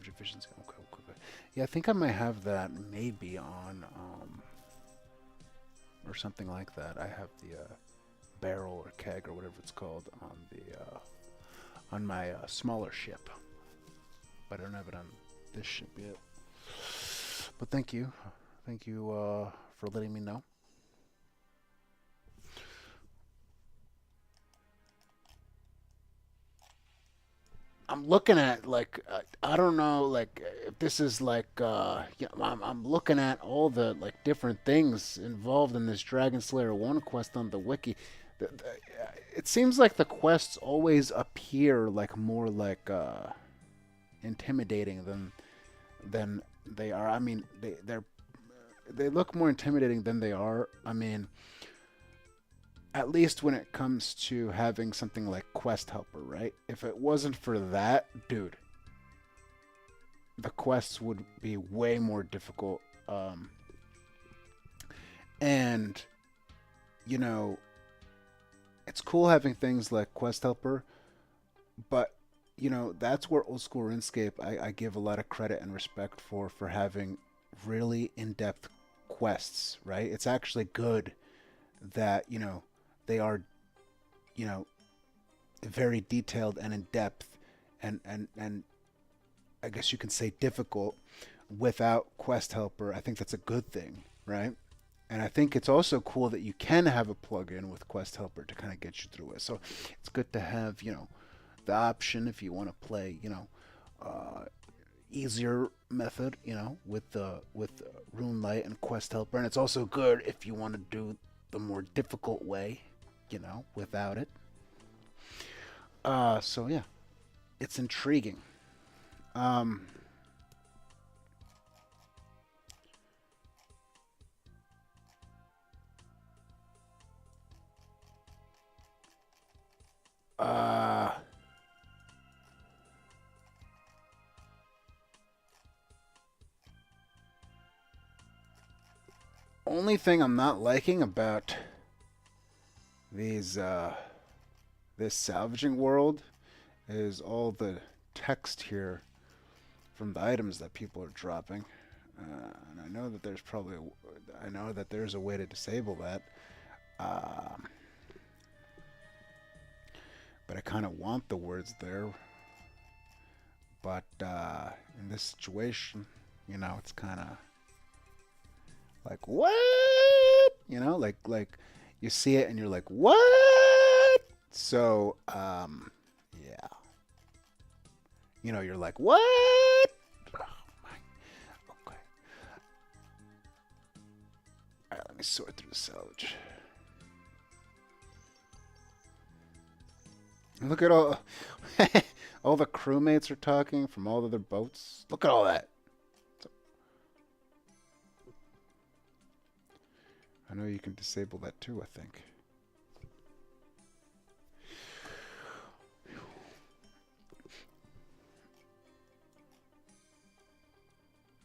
efficiency. Okay. Yeah, I think I might have that maybe on, or something like that. I have the barrel or keg or whatever it's called on the on my smaller ship, but I don't have it on this ship yet. But thank you for letting me know. I'm looking at like I don't know like if this is like I'm looking at all the like different things involved in this Dragon Slayer 1 quest on the wiki. It seems like the quests always appear like more like intimidating than they are. I mean, they look more intimidating than they are. I mean, at least when it comes to having something like Quest Helper, right? If it wasn't for that, dude, the quests would be way more difficult. And, it's cool having things like Quest Helper, but, that's where old school RuneScape I give a lot of credit and respect for having really in-depth quests, right? It's actually good that, they are, very detailed and in depth, and I guess you can say difficult without Quest Helper. I think that's a good thing, right? And I think it's also cool that you can have a plugin with Quest Helper to kind of get you through it. So it's good to have, the option if you want to play, easier method, with RuneLite and Quest Helper. And it's also good if you want to do the more difficult way, without it. So yeah, it's intriguing. Um, uh, Only thing I'm not liking about these this salvaging world is all the text here from the items that people are dropping. And I know that there's I know that there's a way to disable that. But I kind of want the words there. But in this situation, you know, it's kind of like, what? You know, like you see it and you're like, what? So, yeah. You know, you're like, what? Oh, my. Okay. All right, let me sort through the salvage. Look at all, all the crewmates are talking from all the other boats. Look at all that. I know you can disable that too, I think.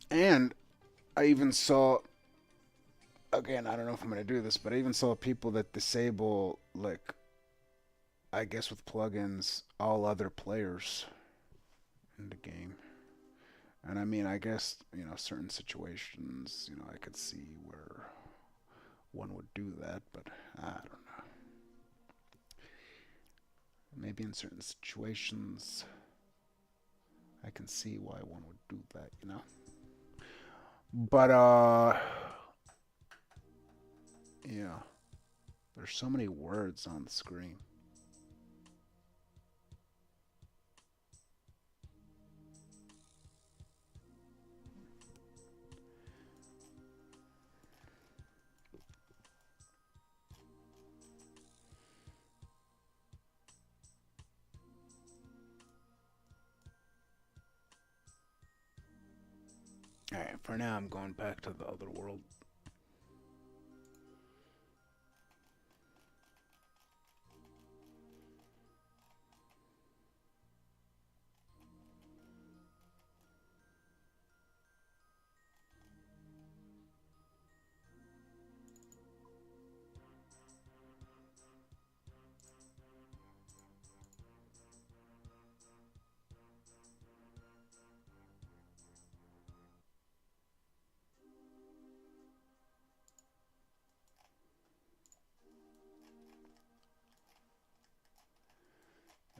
And I even saw, again, I don't know if I'm going to do this, but I even saw people that disable, like, I guess with plugins, all other players in the game. And I mean, I guess, you know, certain situations, you know, I could see where one would do that, but I don't know. Maybe in certain situations, I can see why one would do that, you know? But, yeah. There's so many words on the screen. Alright, for now I'm going back to the other world.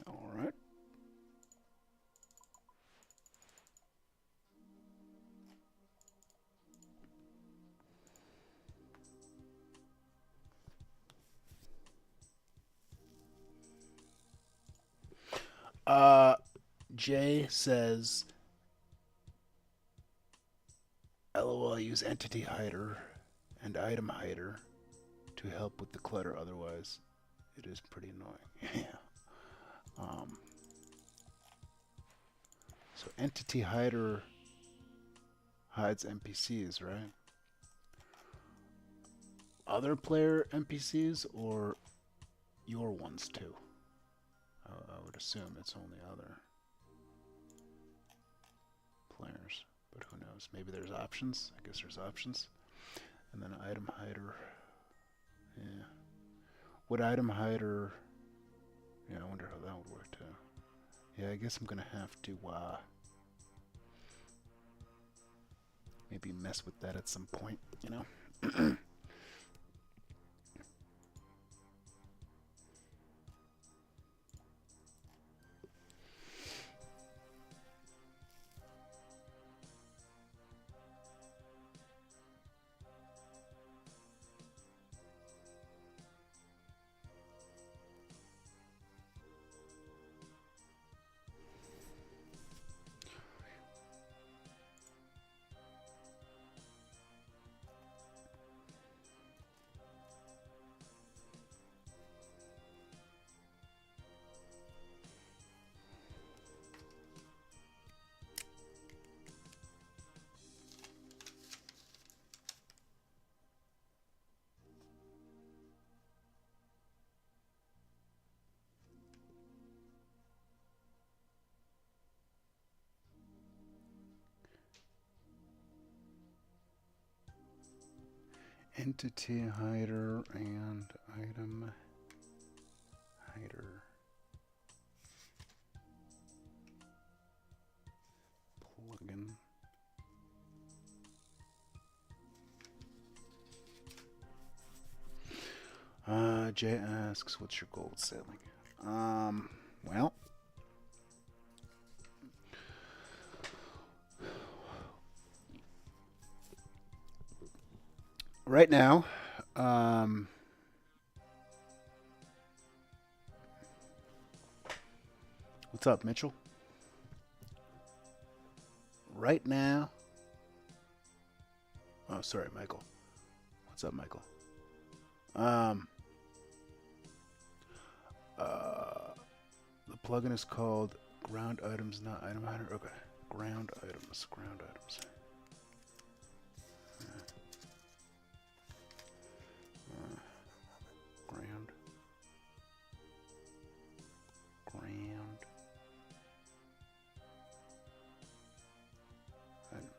Alright. Jay says, LOL, use entity hider and item hider to help with the clutter. Otherwise, it is pretty annoying. Yeah. So entity hider hides NPCs, right? Other player NPCs or your ones too? I would assume it's only other players, but who knows? Maybe there's options. I guess there's options. And then item hider. Yeah. Would item hider... Yeah, I wonder how that would work too. Yeah, I guess I'm gonna have to maybe mess with that at some point, you know? Entity hider and item hider. Jay asks, what's your goal with sailing? Well, right now, what's up, Mitchell? Right now, oh, sorry, Michael. What's up, Michael? Um, the plugin is called Ground Items, not Item Hunter. Okay, Ground Items, Ground Items. Ground. Ground. Item.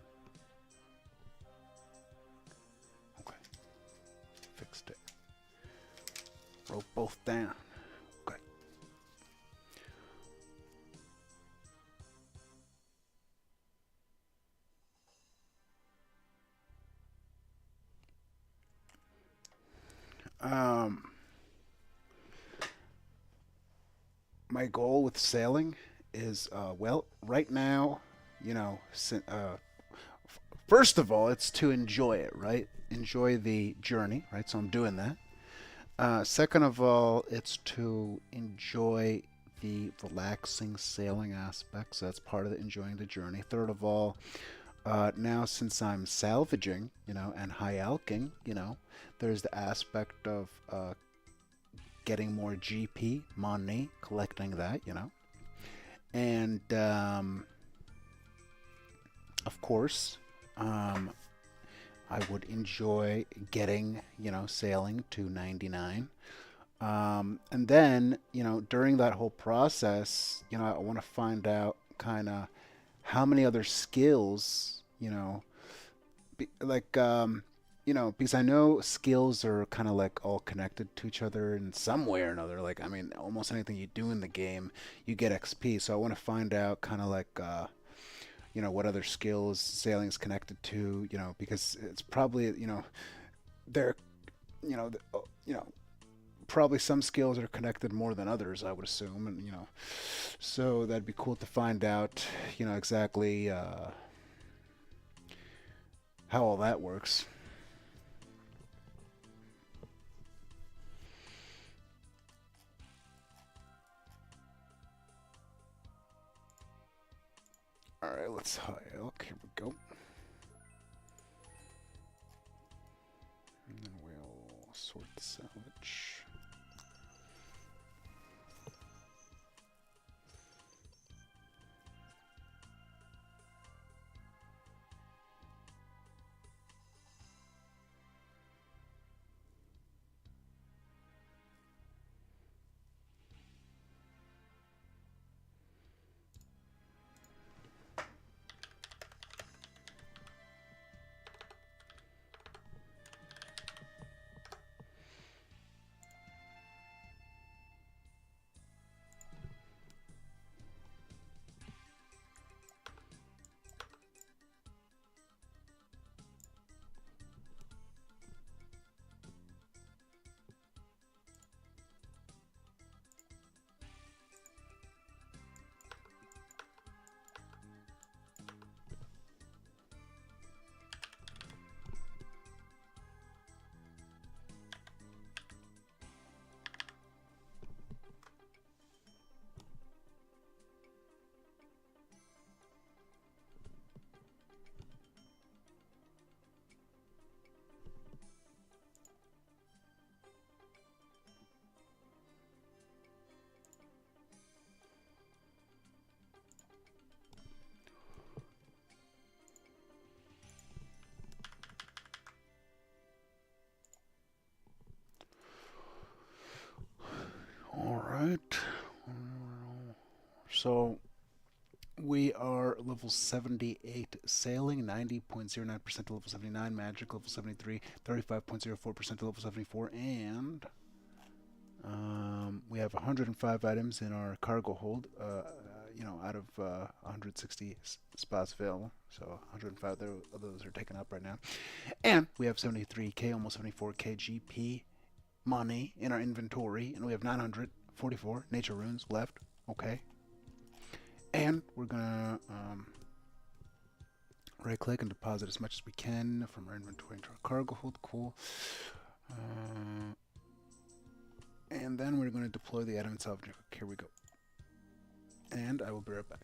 Okay, fixed it. Wrote both down. Okay. My goal with sailing is, well, right now, you know, first of all, it's to enjoy it, right? Enjoy the journey, right? So I'm doing that. Second of all, it's to enjoy the relaxing sailing aspect. So that's part of the enjoying the journey. Third of all, now since I'm salvaging, you know, and high alking, you know, there's the aspect of getting more GP, money, collecting that, you know. And of course, I would enjoy getting, you know, sailing to 99. And then, you know, during that whole process, you know, I want to find out kind of how many other skills, you know, like, you know, because I know skills are kind of like all connected to each other in some way or another. Like, I mean, almost anything you do in the game, you get XP. So I want to find out kind of like, you know, what other skills sailing is connected to, you know, because it's probably, you know, they're, you know, you know, probably some skills are connected more than others, I would assume, and you know, so that'd be cool to find out, you know, exactly how all that works. All right, let's high elk. Here we go. And then we'll sort the salvage. All right. So we are level 78 sailing, 90.09% to level 79 magic, level 73, 35.04% to level 74, and we have 105 items in our cargo hold, you know, out of 160 spots available. So 105 of those are taken up right now. And we have 73k, almost 74k GP money in our inventory, and we have 944 nature runes left. Okay. And we're gonna right click and deposit as much as we can from our inventory into our cargo hold. Cool. And then we're going to deploy the item itself. Here we go. And I will be right back.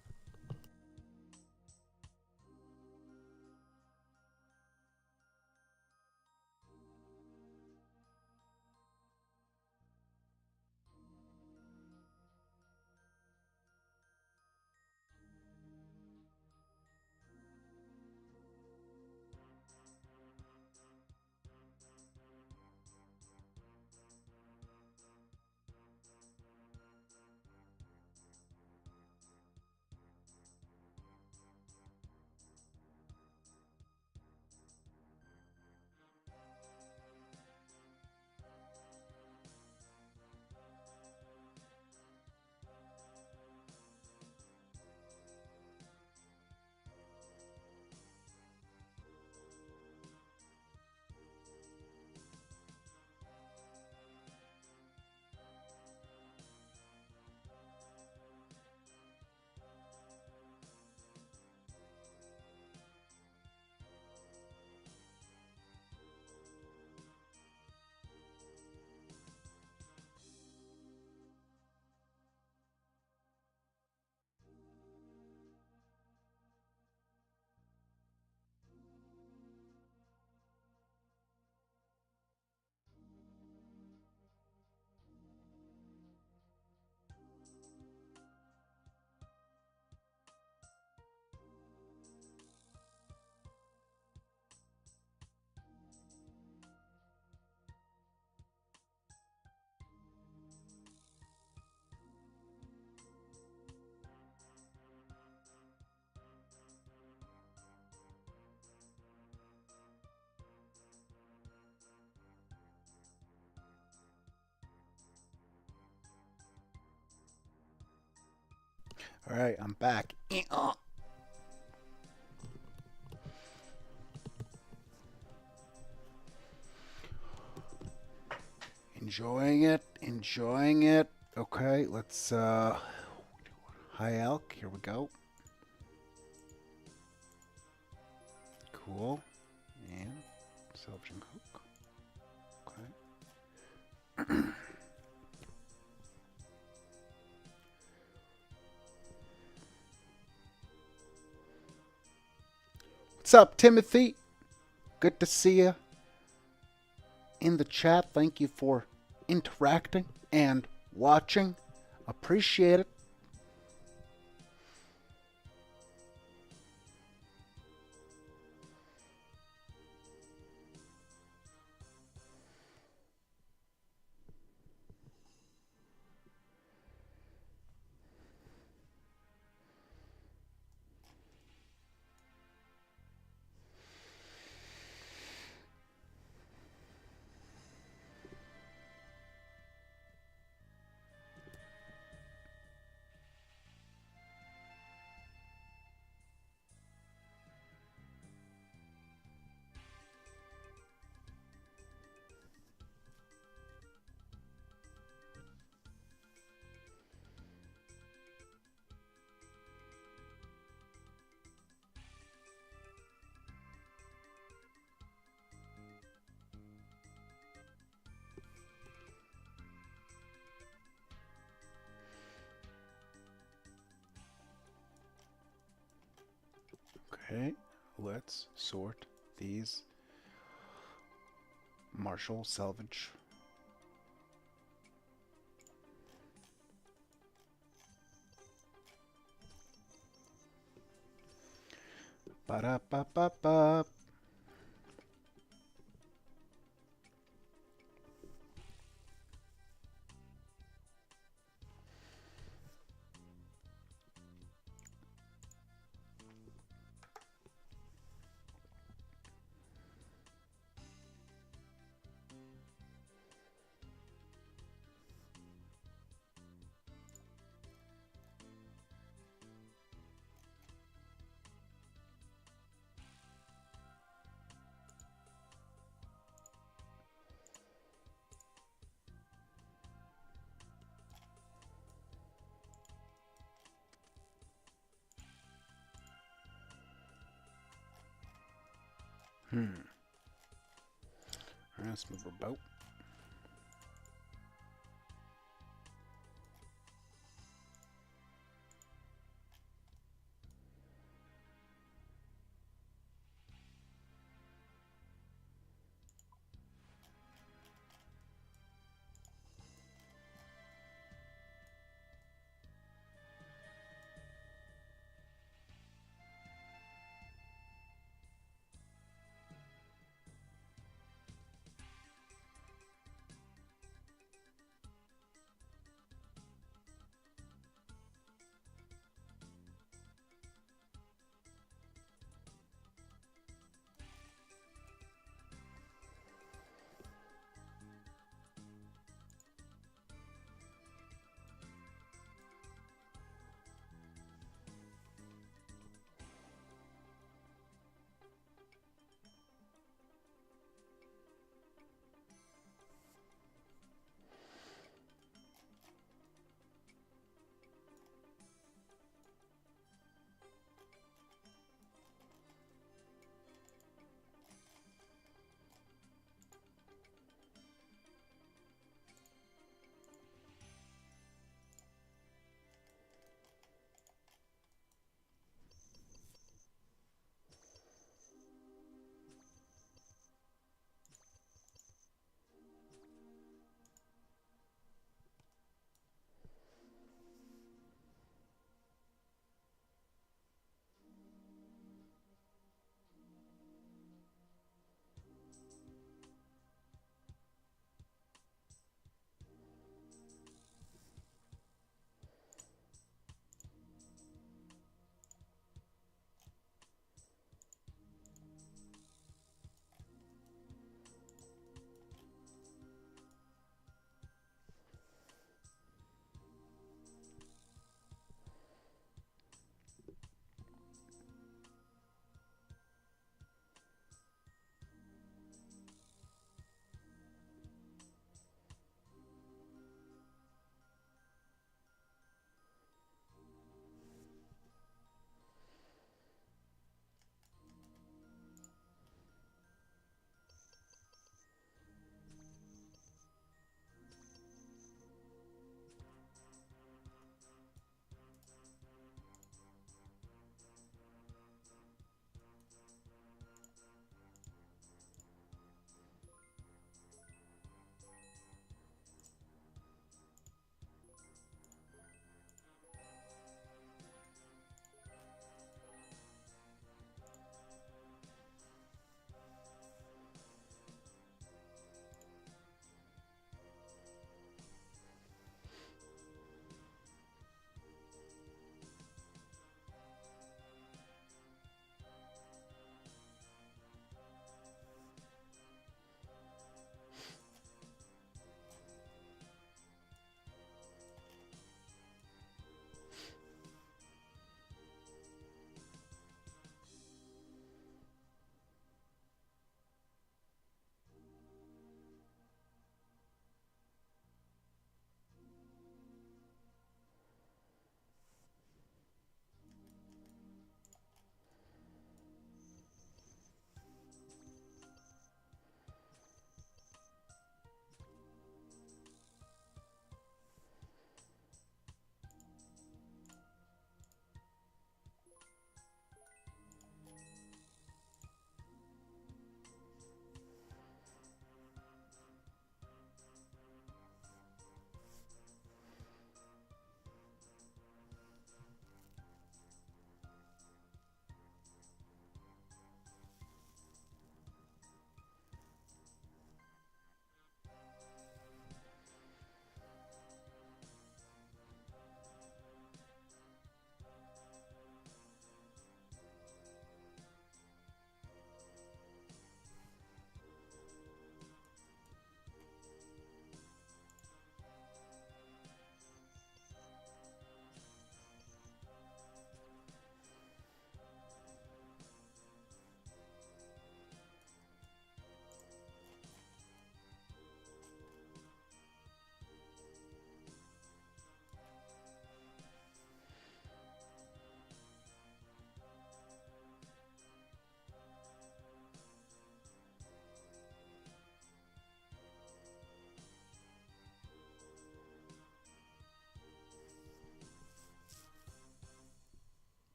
All right, I'm back. Enjoying it, enjoying it. Okay, let's high elk. Here we go. Cool. And salvaging hook. Okay. What's up, Timothy? Good to see you in the chat. Thank you for interacting and watching. Appreciate it. Okay, let's sort these Marshall salvage. Ba-da-ba-ba-ba. Let's move our boat.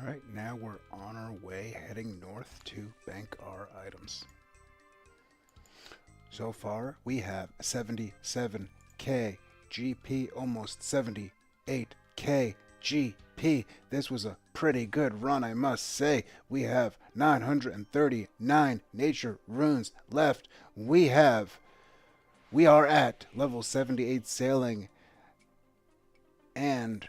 Alright, now we're on our way heading north to bank our items. So far, we have 77k GP, almost 78k GP. This was a pretty good run, I must say. We have 939 nature runes left. We are at level 78 sailing, and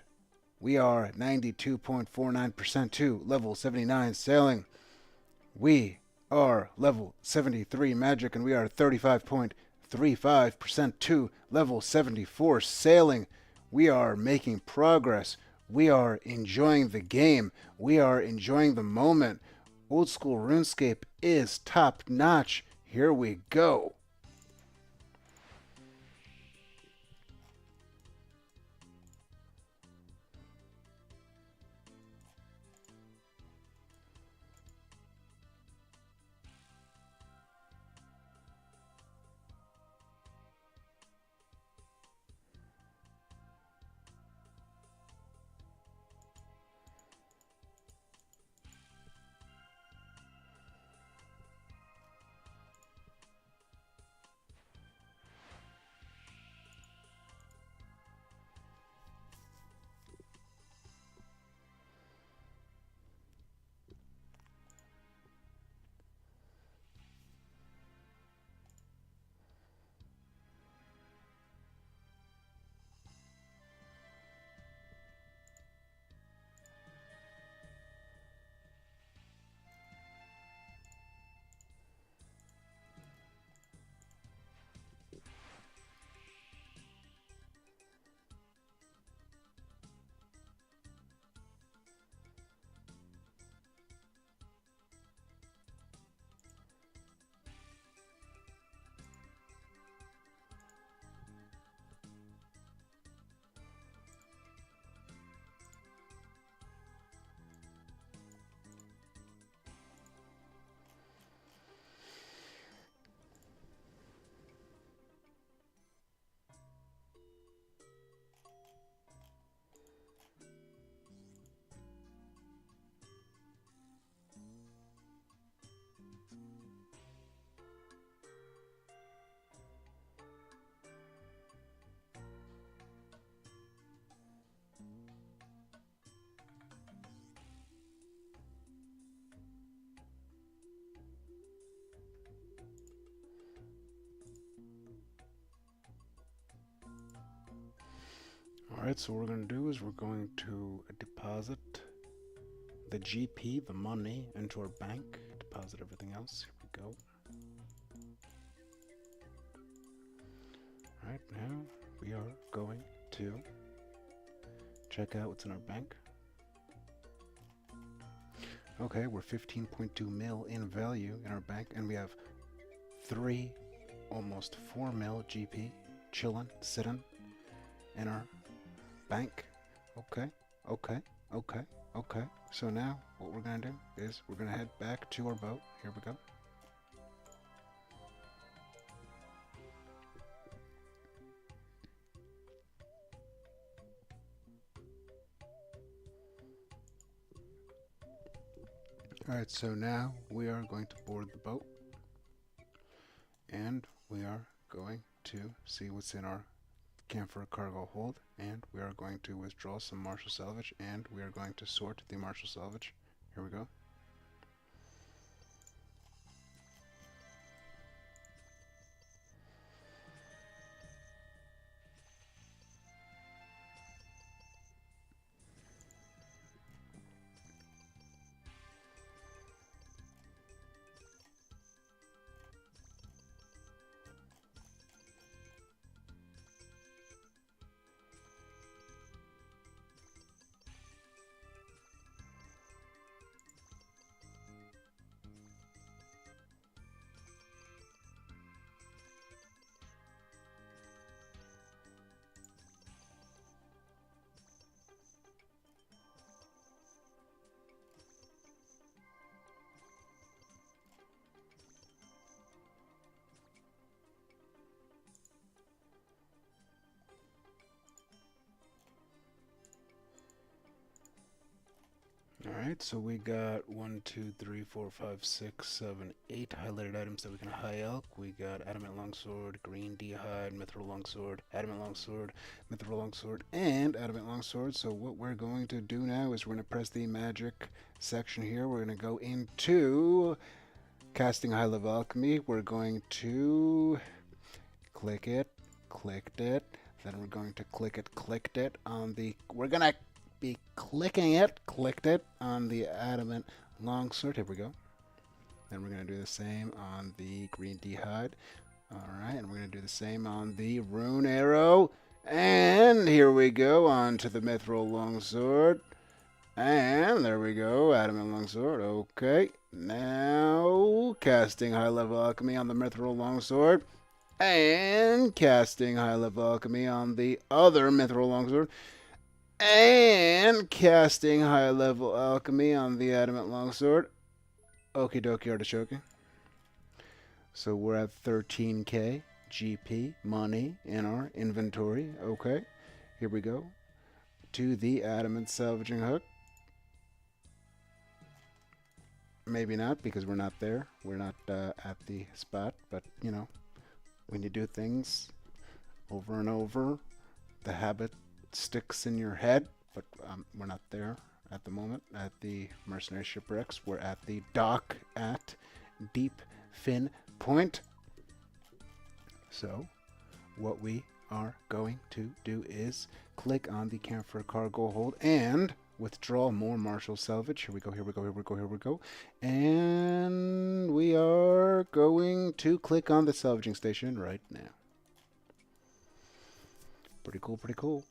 we are 92.49% to level 79 sailing. We are level 73 magic, and we are 35.35% to level 74 sailing. We are making progress. We are enjoying the game. We are enjoying the moment. Old school RuneScape is top notch. Here we go. Alright, so what we're going to do is we're going to deposit the GP, the money, into our bank. Deposit everything else. Here we go. Alright, now we are going to check out what's in our bank. Okay, we're 15.2 mil in value in our bank, and we have almost 4 mil GP chilling, sitting in our bank. Okay. So now what we're gonna do is we're gonna head back to our boat. Here we go. Alright, so now we are going to board the boat, and we are going to see what's in our camphor cargo hold, and we are going to withdraw some martial salvage, and we are going to sort the martial salvage. Here we go. Alright, so we got 1, 2, 3, 4, 5, 6, 7, 8 highlighted items that we can high elk. We got adamant longsword, green d'hide, mithril longsword, adamant longsword, mithril longsword, and adamant longsword. So what we're going to do now is we're going to press the magic section here. We're going to go into casting high level alchemy. We're going to click it, clicked it. Then we're going to clicked it on the. We're going to be clicking it, clicked it on the adamant longsword. Here we go. Then we're going to do the same on the green d'hide. Alright, and we're going to do the same on the rune arrow. And here we go, on to the mithril longsword. And there we go, adamant longsword. Okay, now casting high level alchemy on the mithril longsword. And casting high level alchemy on the other mithril longsword. And casting high level alchemy on the adamant longsword. Okie dokie artichoke. So we're at 13k GP money in our inventory. Okay, here we go to the adamant salvaging hook. Maybe not, because we're not there. We're not at the spot, but you know, when you do things over and over, the habit sticks in your head. But we're not there at the moment at the mercenary shipwrecks. We're at the dock at Deep Fin Point. So what we are going to do is click on the camphor cargo hold and withdraw more martial salvage. Here we go, here we go, here we go, here we go. And we are going to click on the salvaging station right now. Pretty cool, pretty cool.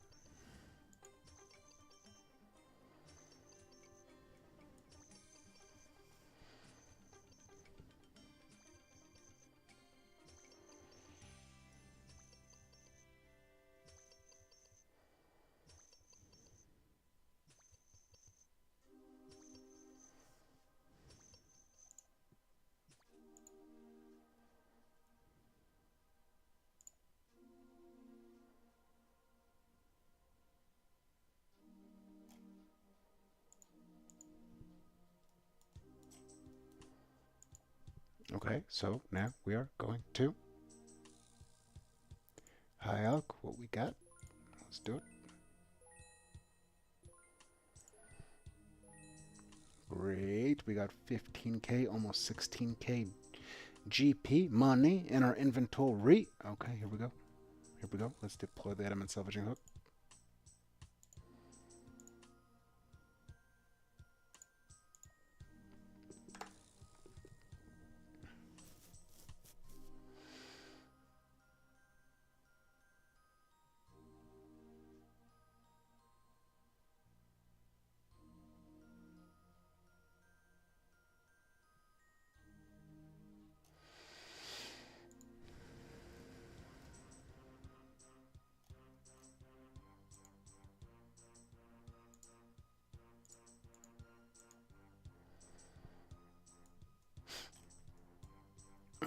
Okay, so now we are going to high elk. What we got? Let's do it. Great. We got 15k, almost 16k GP money in our inventory. Okay, here we go. Here we go. Let's deploy the adamant salvaging hook.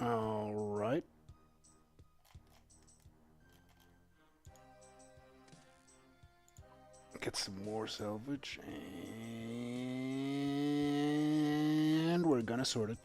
All right. Get some more salvage, and we're gonna sort it.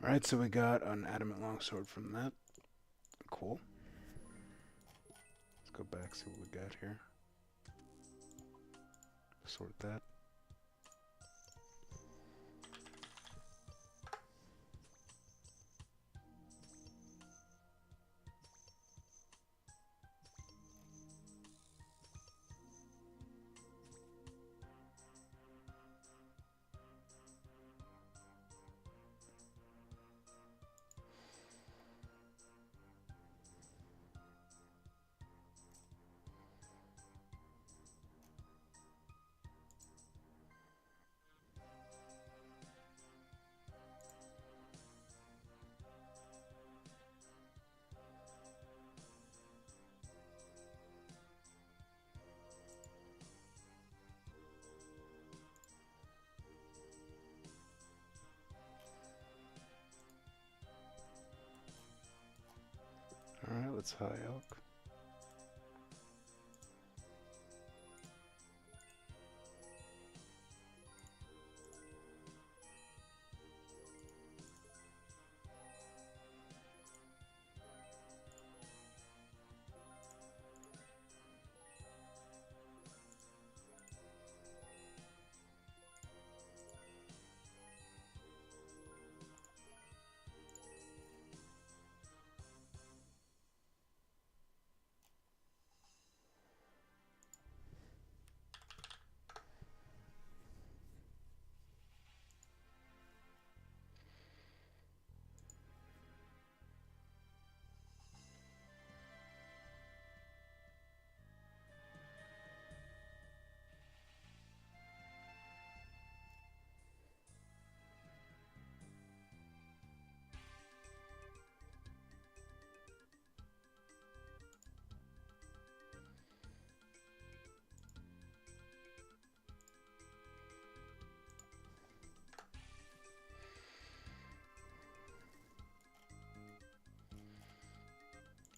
Alright, so we got an adamant longsword from that. Cool. Let's go back, see what we got here. Sort that. that's high elk.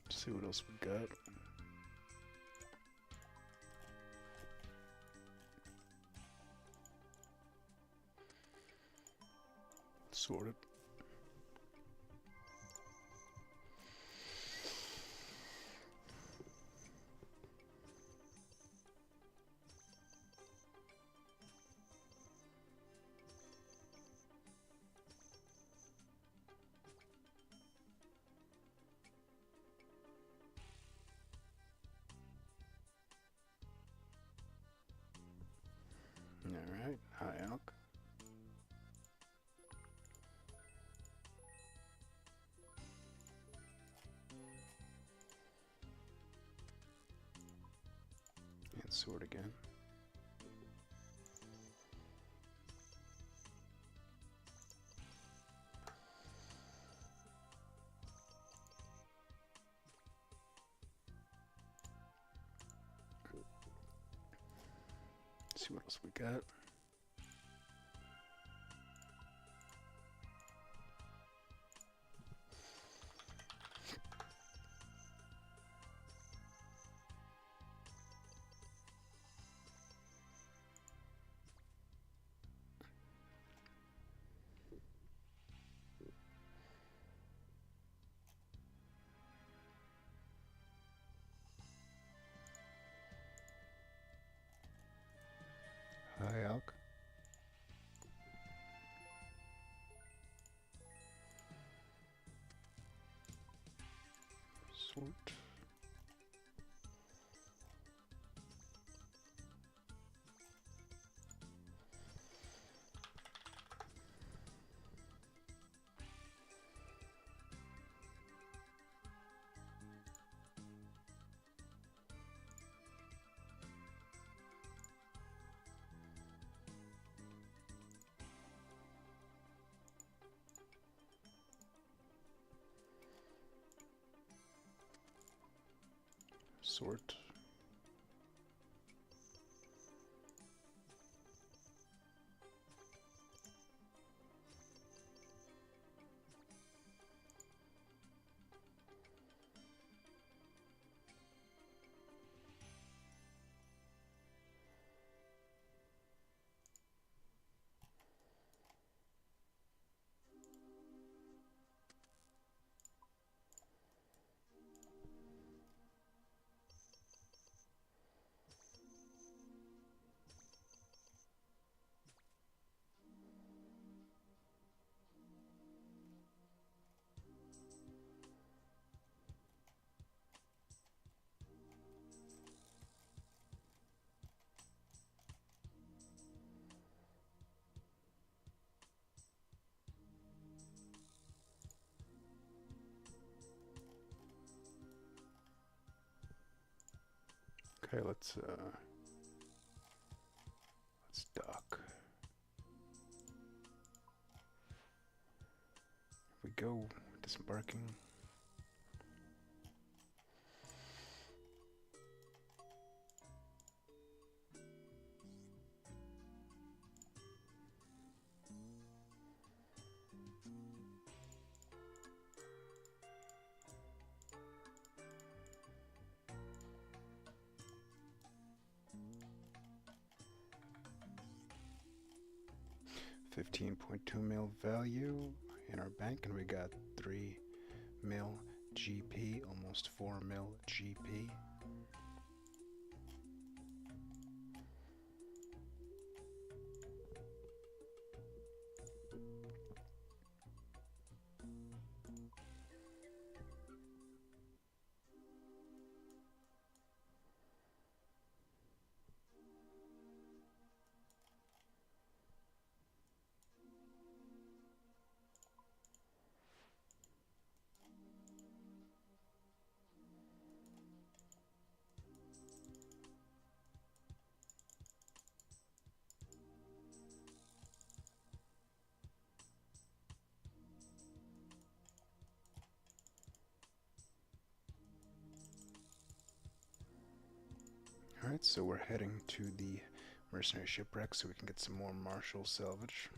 See what else we got. Sorted. Alright, high elk. And sword again. See what else we got. High elk. Sword. Sort. Okay, let's dock. Here we go, disembarking. 15.2 mil value in our bank, and we got 3 mil GP, almost 4 mil GP. Alright, so we're heading to the mercenary shipwreck so we can get some more martial salvage.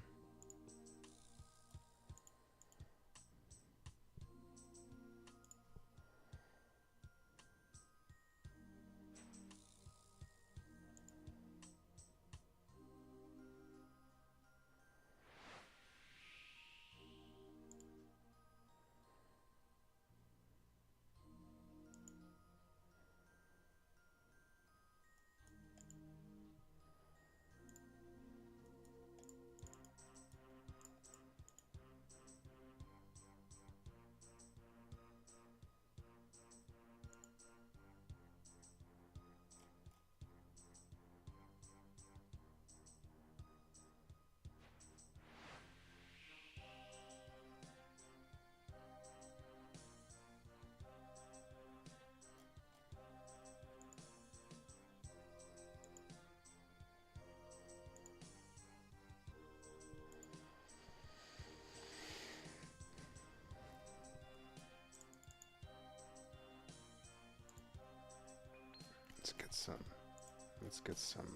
Let's get some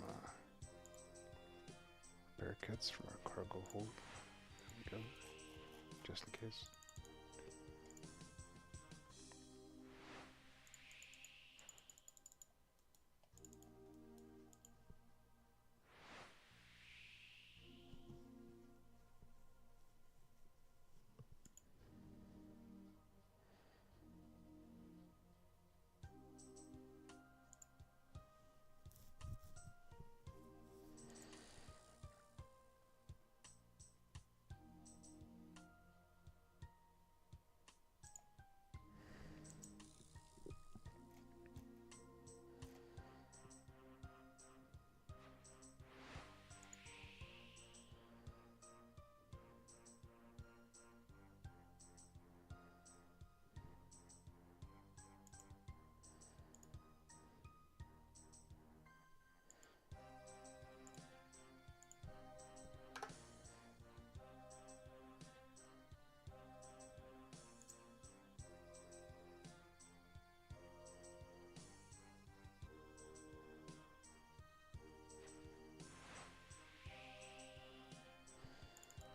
barricades from our cargo hold. There we go, just in case.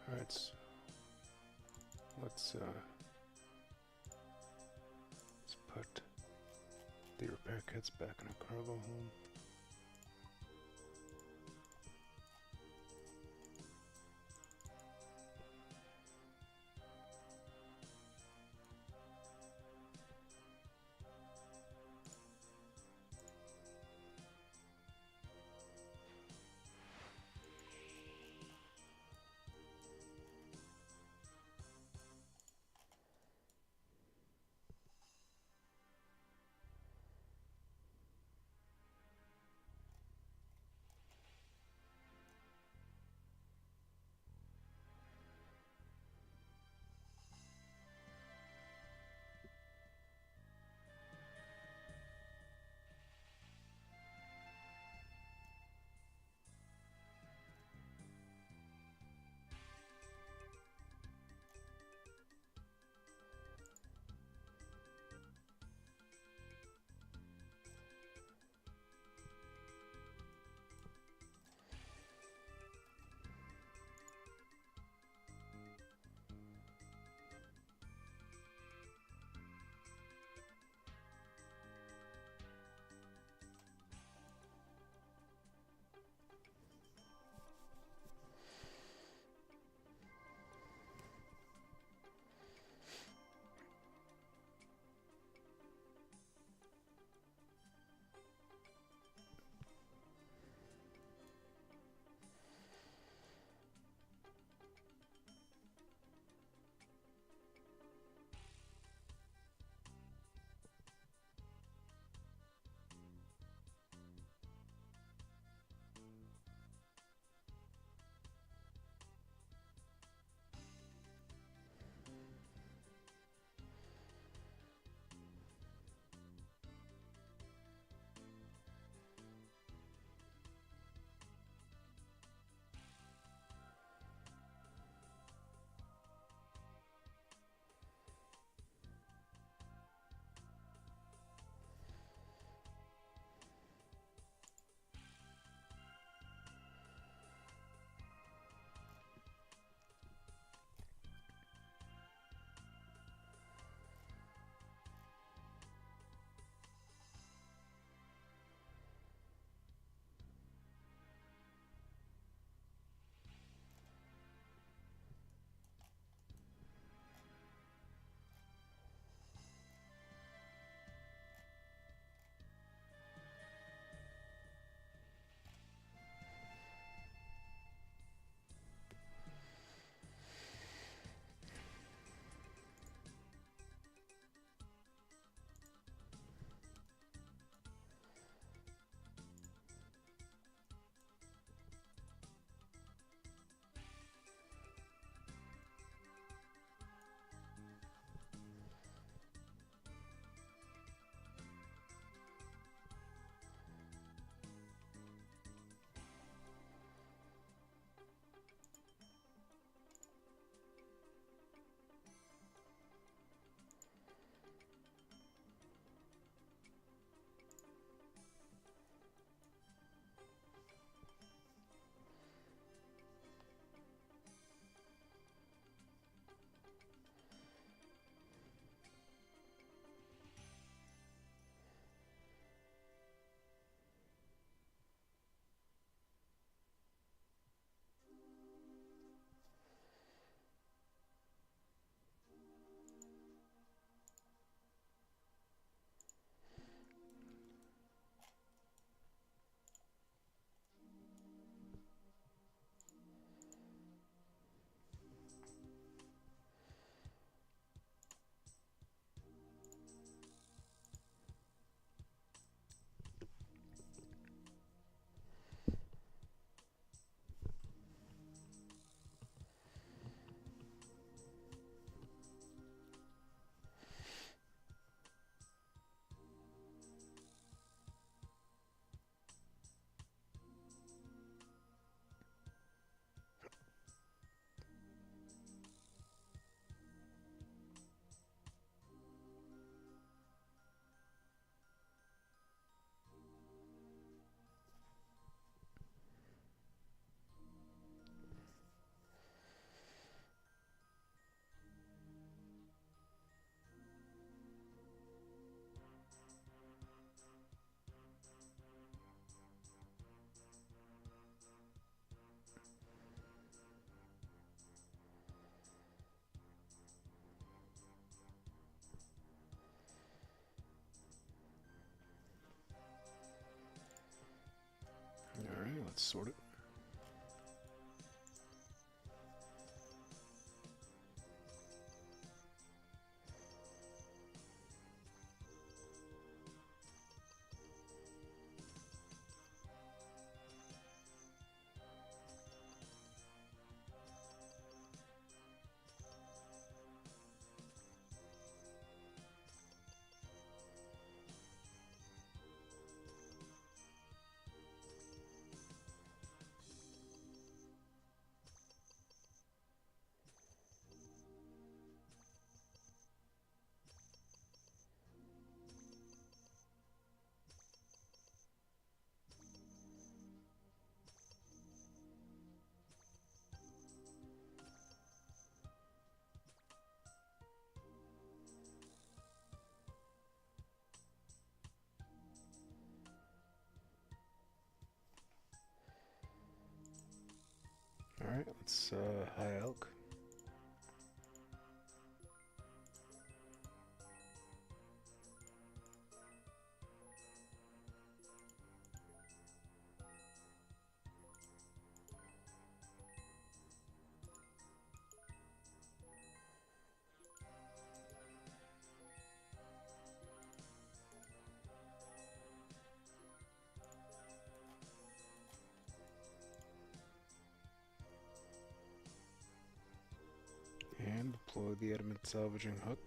Alright, so let's put the repair kits back in our cargo hold. let's sort it. Alright, let's high elk. And deploy the adamant salvaging hook.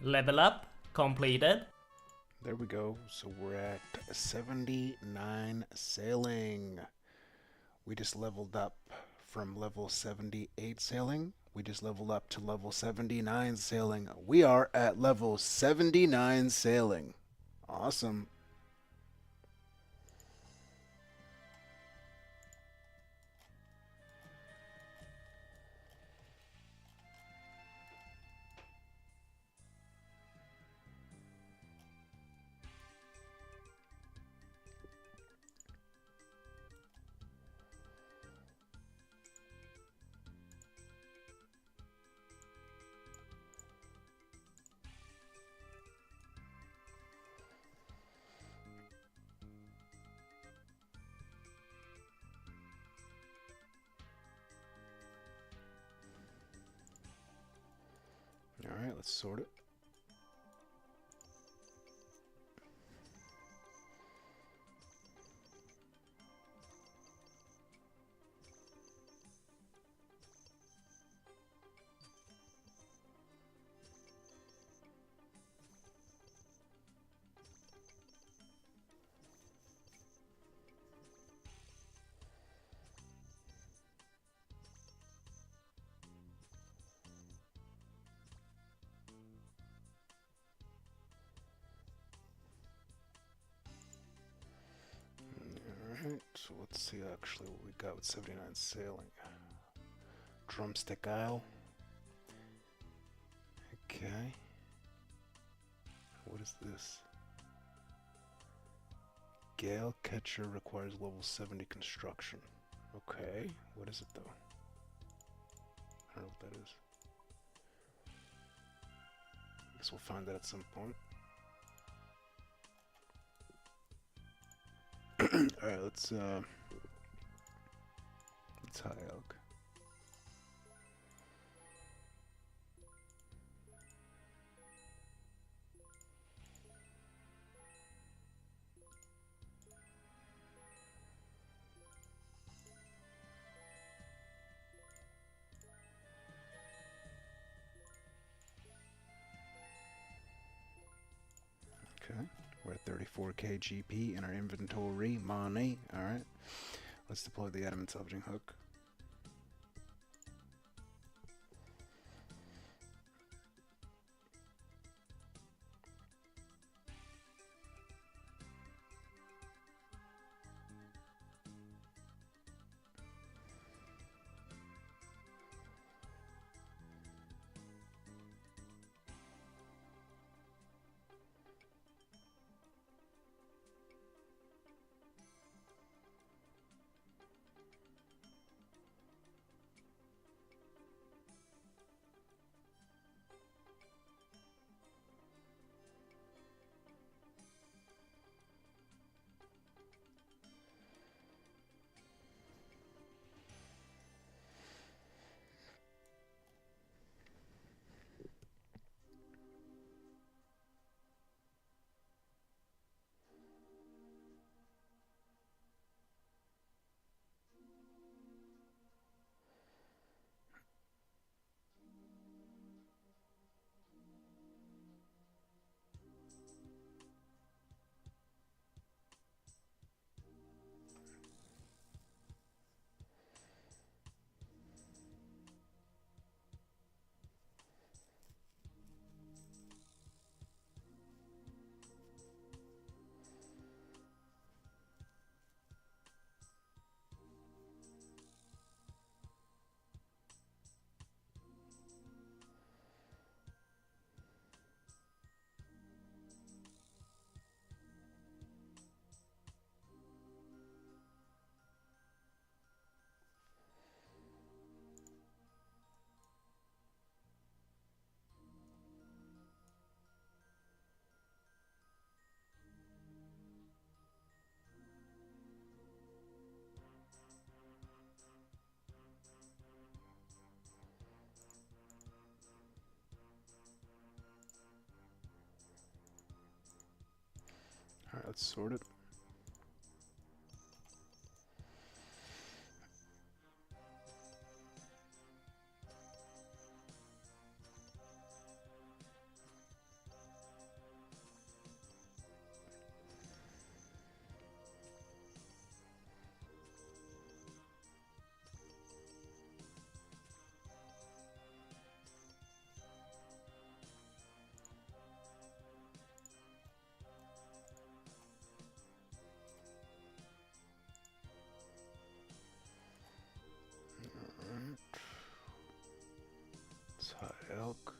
Level up completed. There we go. So we're at 79 sailing. We just leveled up from level 78 sailing. We just leveled up to level 79 sailing. We are at level 79 sailing. Awesome. Alright, let's sort it. Alright, so let's see actually what we got with 79 sailing. Drumstick Isle. Okay. What is this? Gale Catcher requires level 70 construction. Okay, what is it though? I don't know what that is. Guess we'll find that at some point. Alright, let's high elk. Okay, we're at 34k GP in our inventory. Money. Alright. Let's deploy the adamant salvaging hook. Alright, let's sort it. Let's high elk.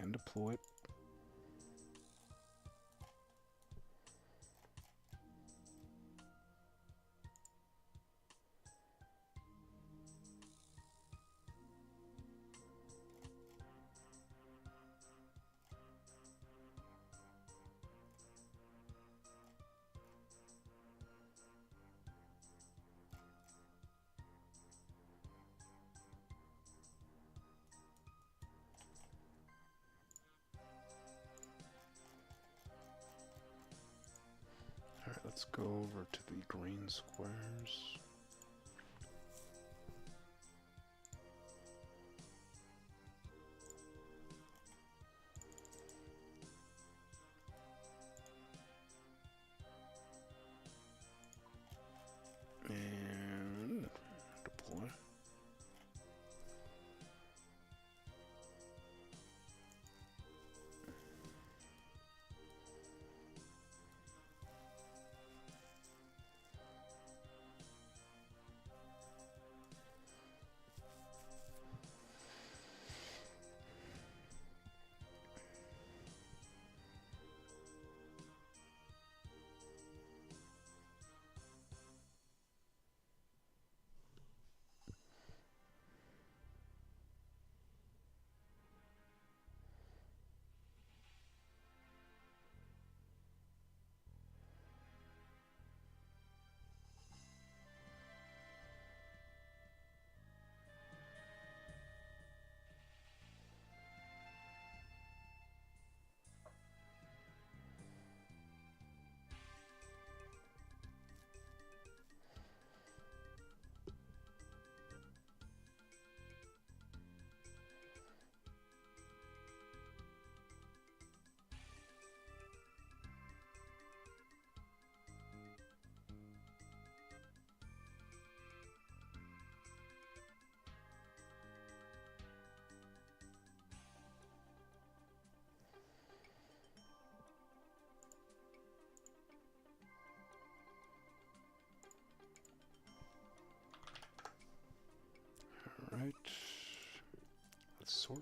And deploy it. Alright, let's go over to the green squares. And deploy. sort.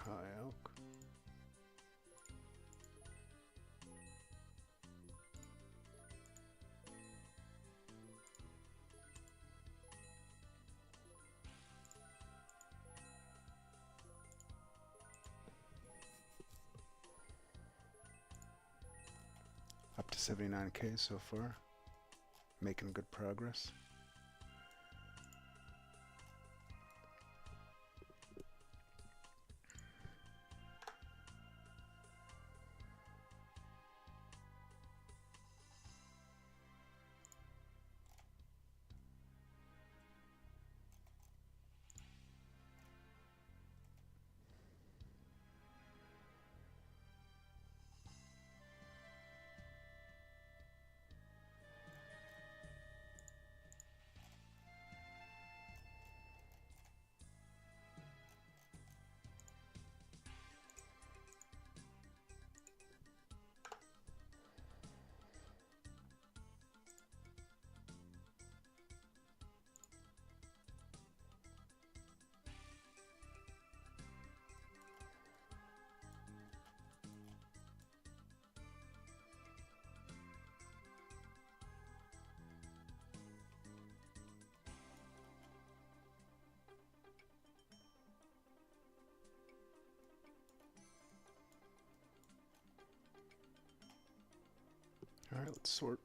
High oak. Up to 79K so far. Making good progress. All right, let's sort.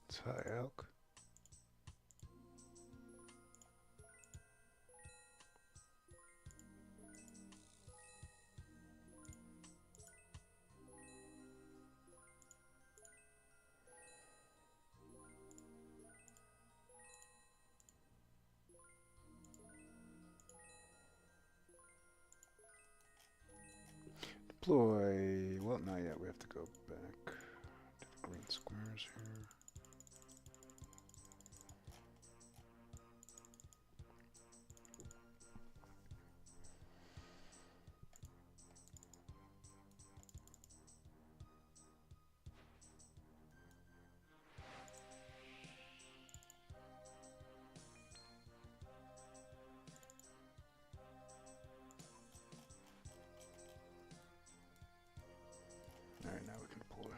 It's high elk. Deploy. Well, not yet. We have to go back to the green squares here. All right, now we can deploy.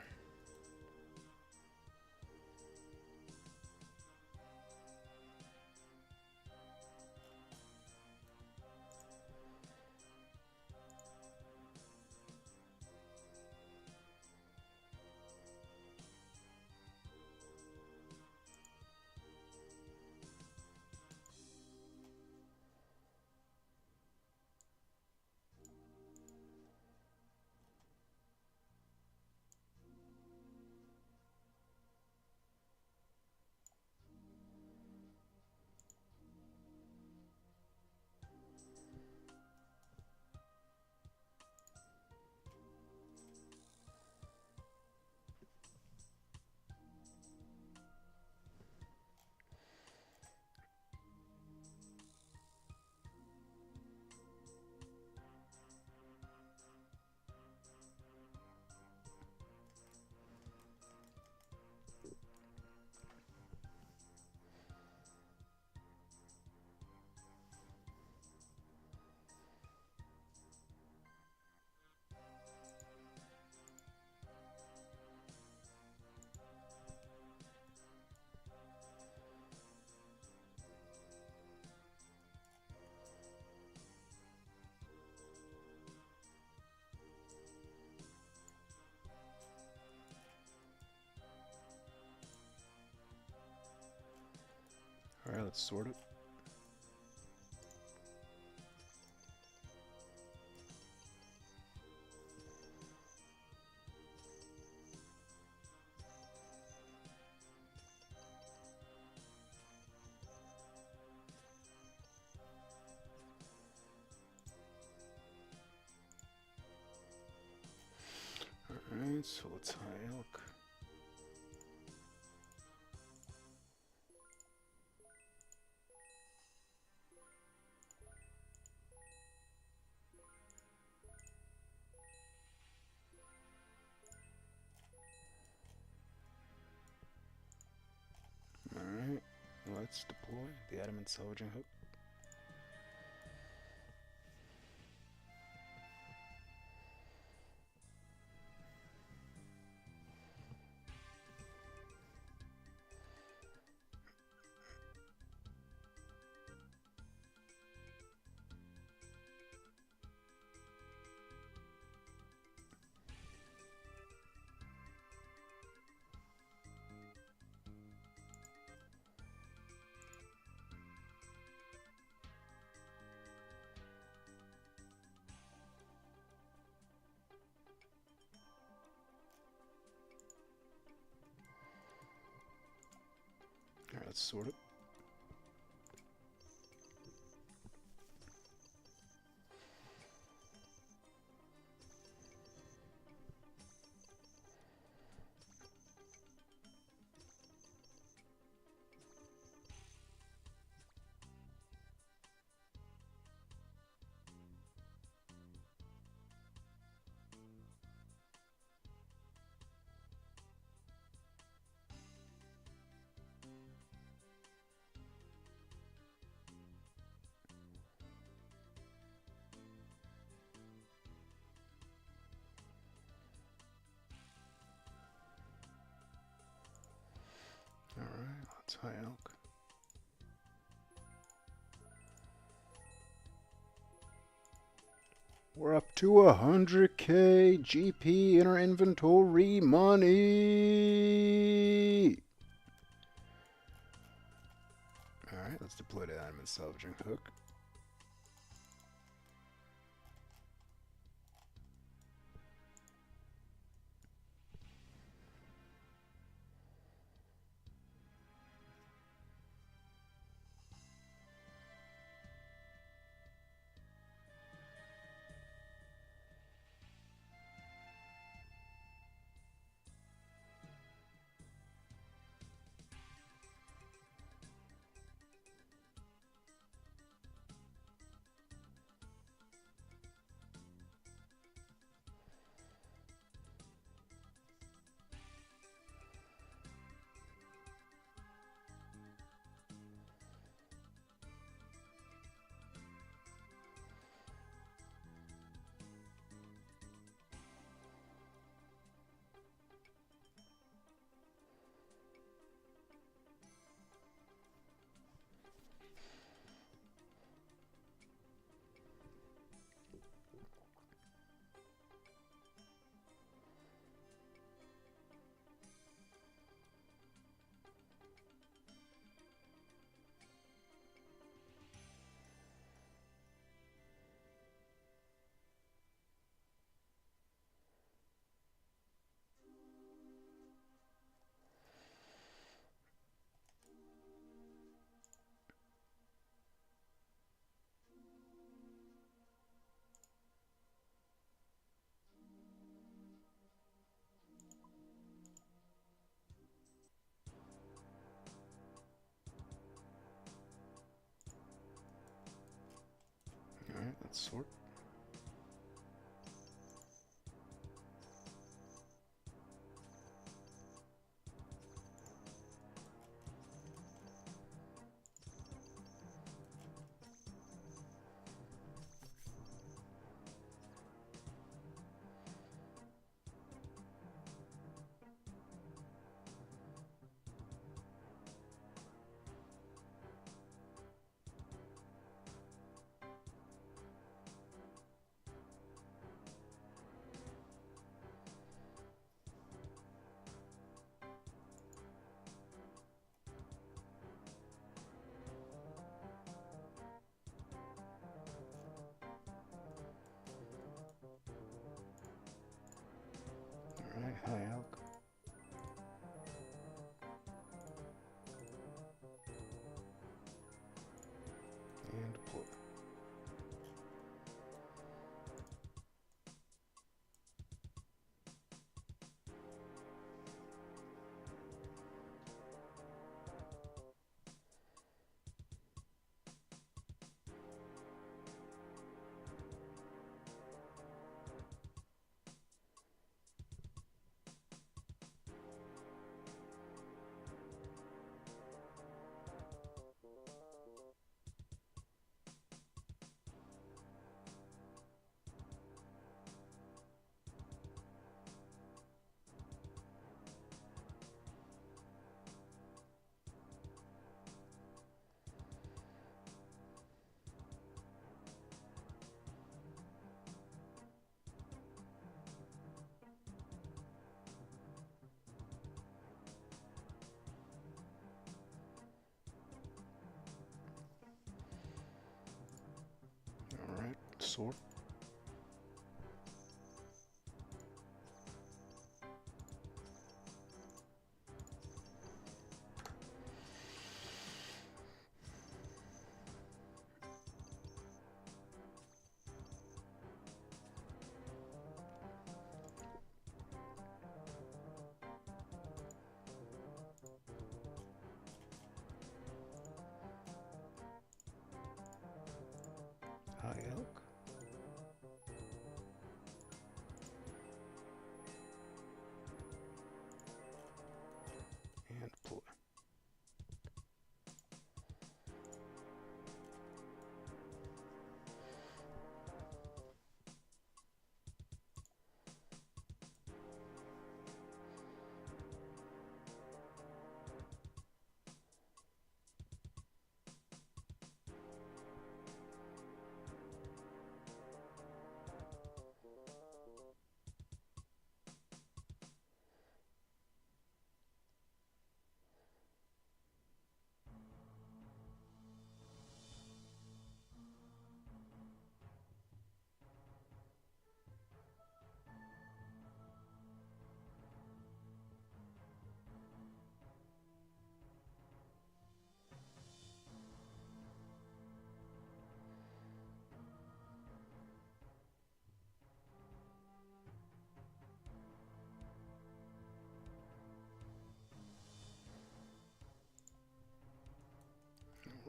let's sort it. Alright, so let's high elk. Alright, let's deploy the adamant salvaging hook. Alright, let's sort it. Alright, let's high elk. We're up to 100k GP in our inventory money. Alright, let's deploy the adamant salvaging hook. Alright, let's sort. High elk. And deploy. Alright, sort. High elk. And deploy.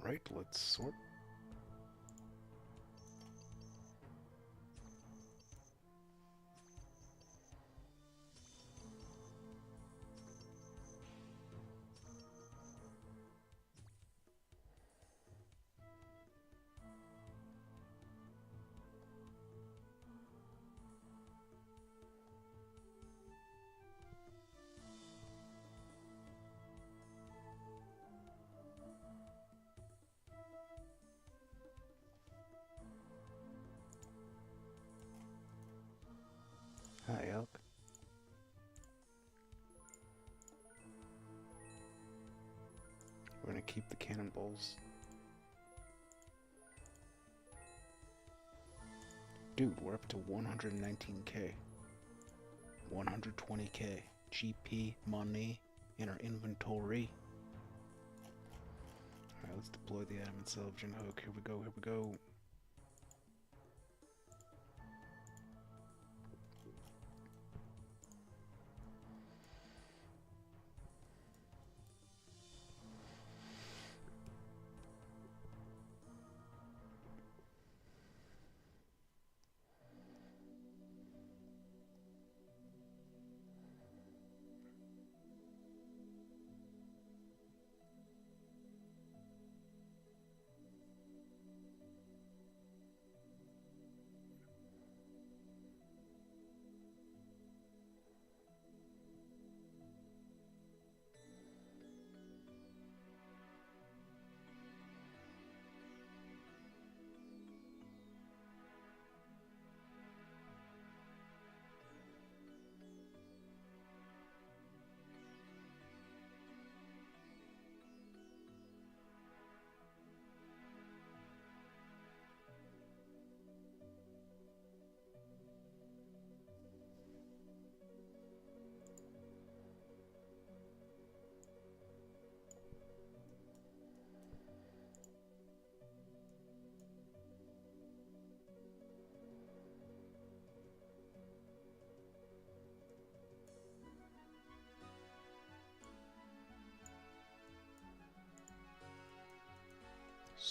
Right, let's sort. High elk. We're gonna keep the cannonballs. Dude, we're up to 119k. 120k. GP money in our inventory. Alright, let's deploy the adamant salvaging hook. Here we go, here we go.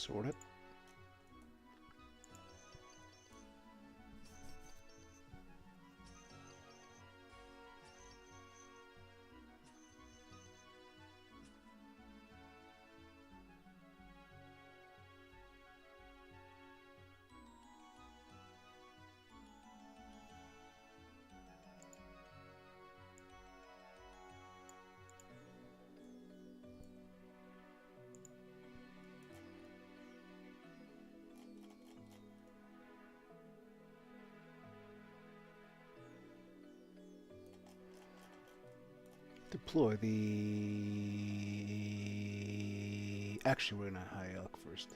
Sort it. Deploy the... Actually, we're gonna high elk first.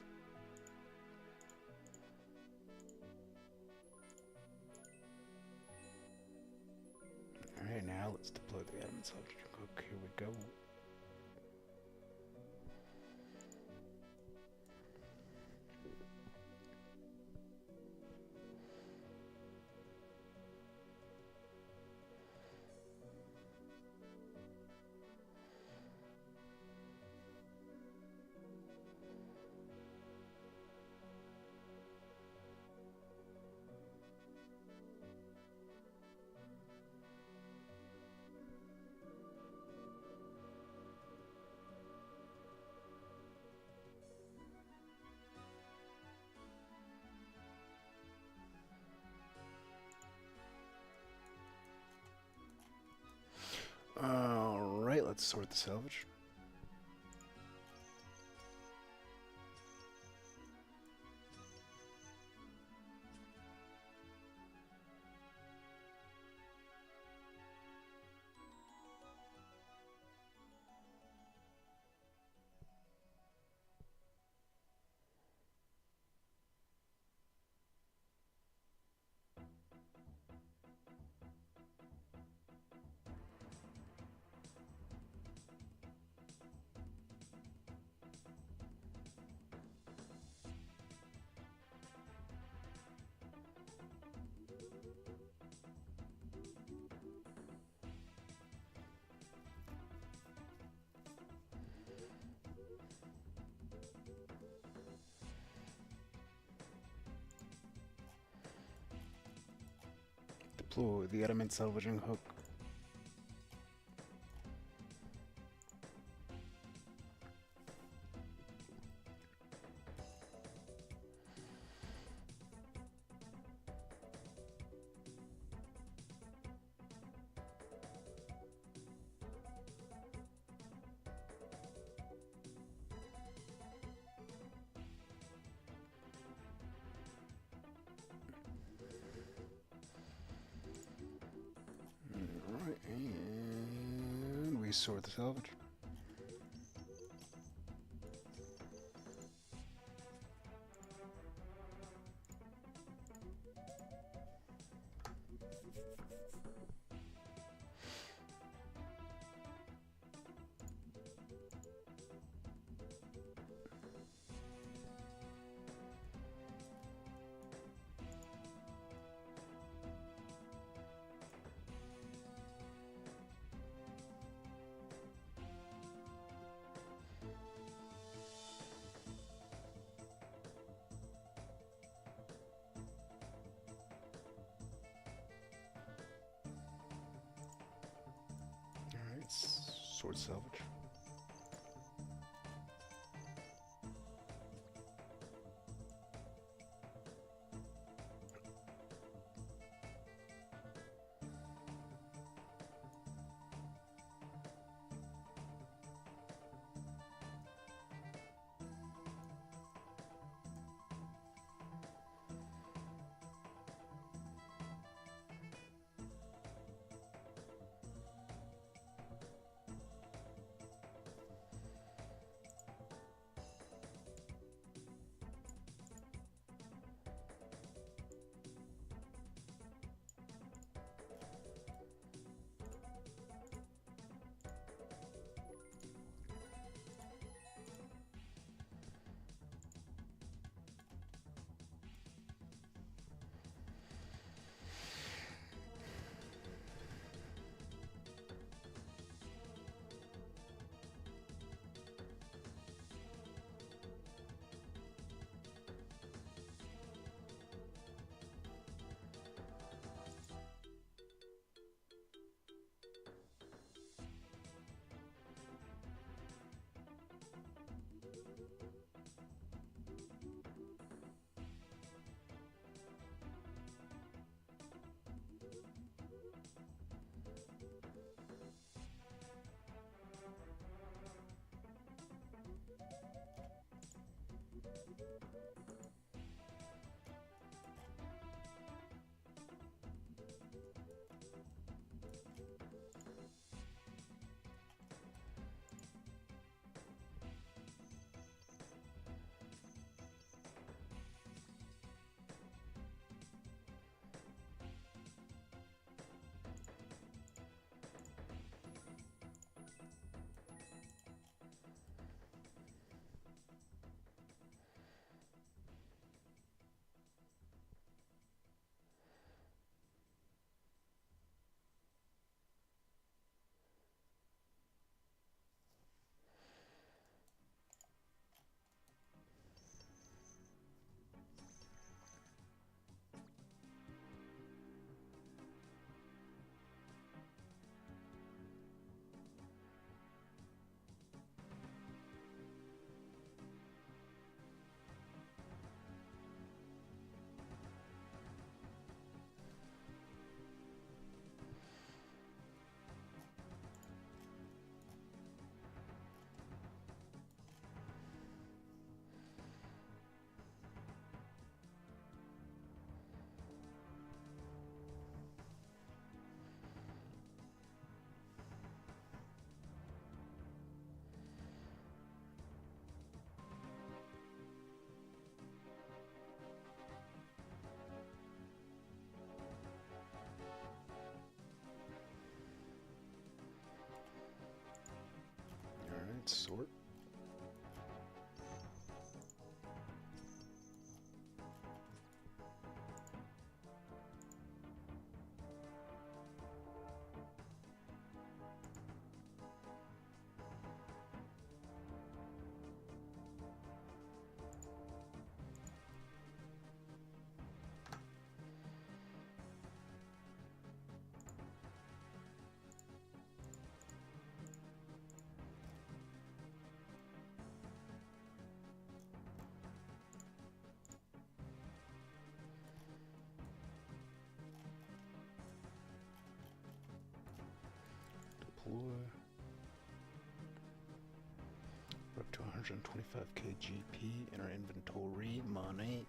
Alright, now let's deploy the admin subject hook. Here we go. Alright, let's sort the salvage. Deploy the adamant salvaging hook. Alright, and we sort the salvage. Alright, sort salvage. Let's sort. Deploy. We're up to 125k GP in our inventory. Money.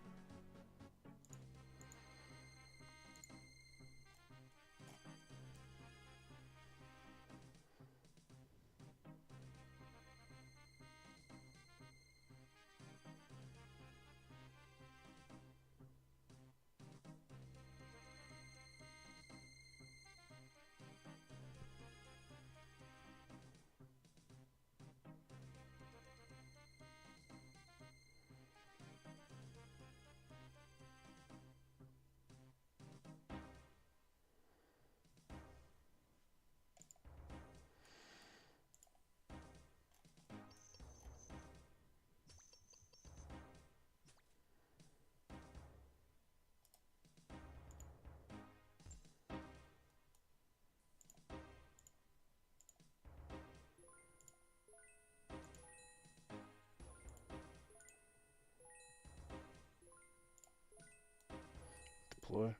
Deploy.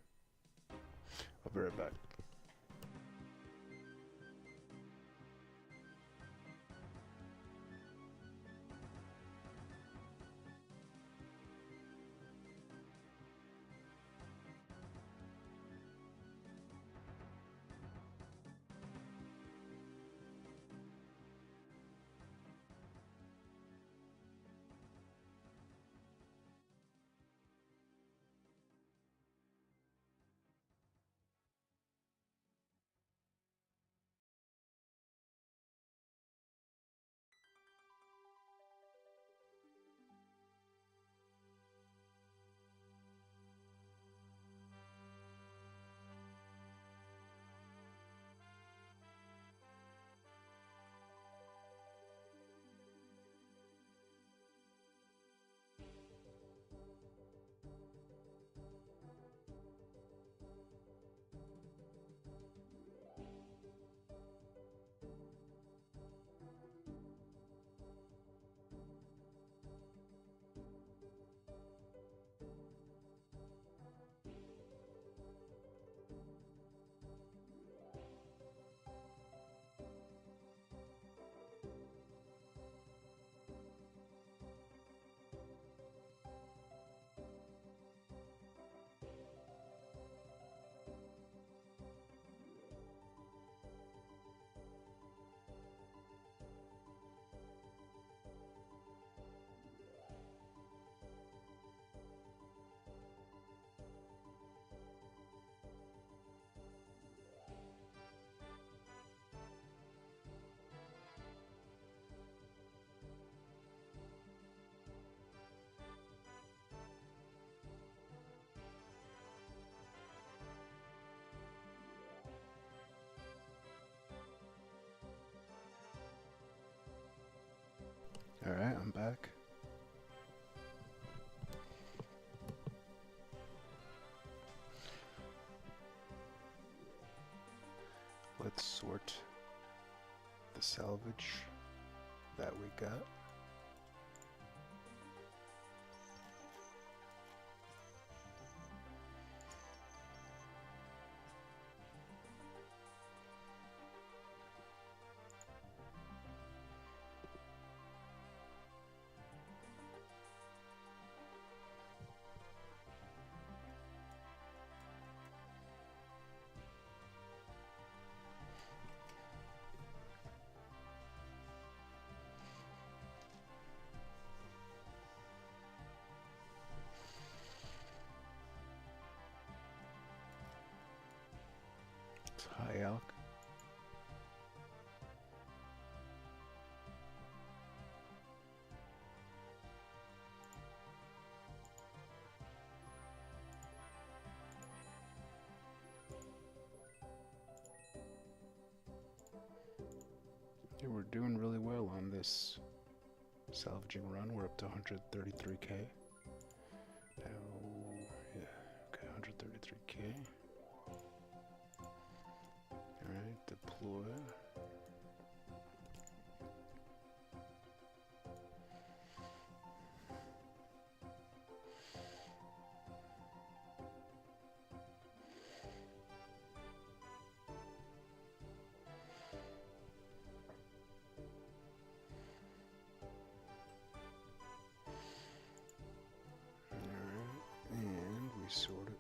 I'll be right back. Alright, I'm back. Let's sort the salvage that we got. Yeah, we're doing really well on this salvaging run. We're up to 133k. Now, yeah, okay, 133k. Alright, deploy. And we sort it.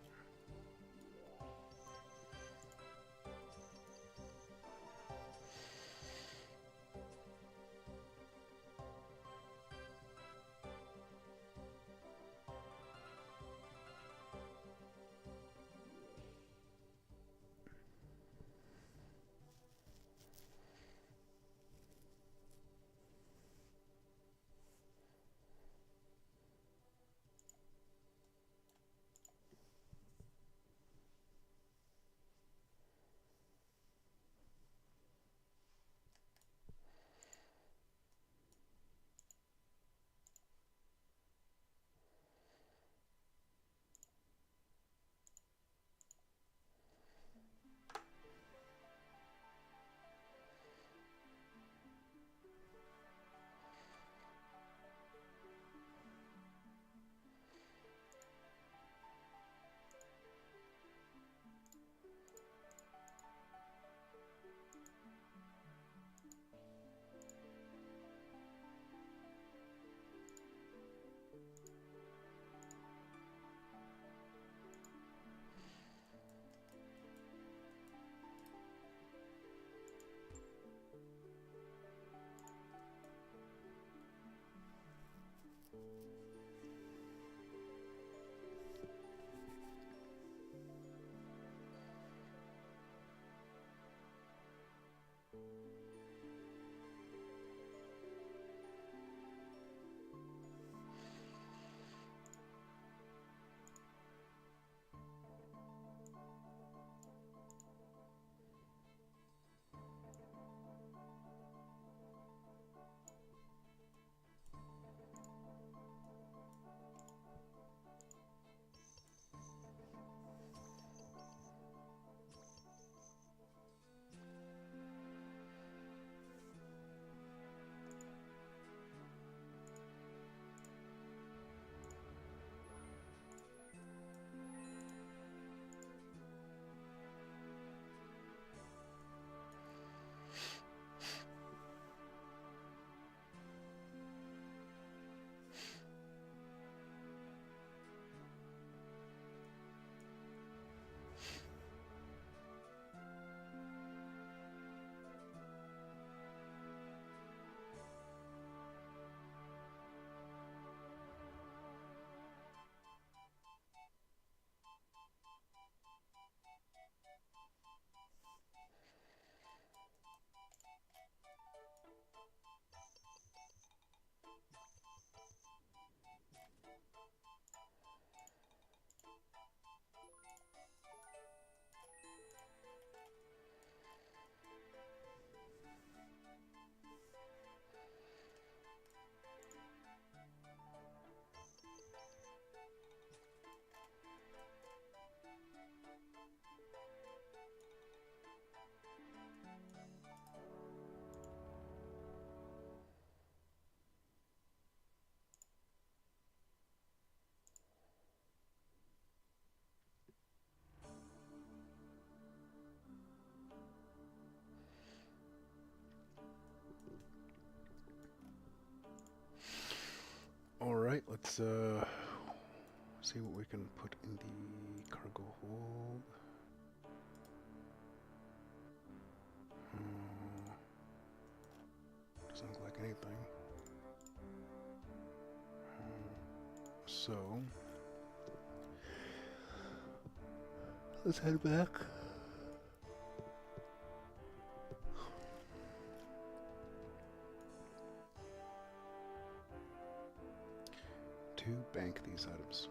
All right, let's see what we can put in the cargo hold. Doesn't look like anything. So let's head back. To bank these items.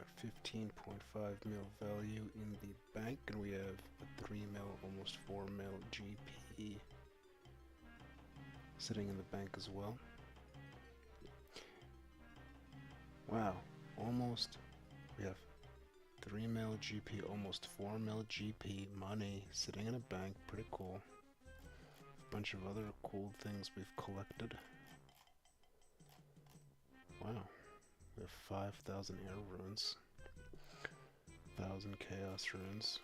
got 15.5 mil value in the bank, and we have a 3 mil, almost 4 mil GP sitting in the bank as well. Wow, almost, we have 3 mil GP, almost 4 mil GP money sitting in a bank. Pretty cool. A bunch of other cool things we've collected. Wow, we have 5,000 air runes, 1,000 chaos runes.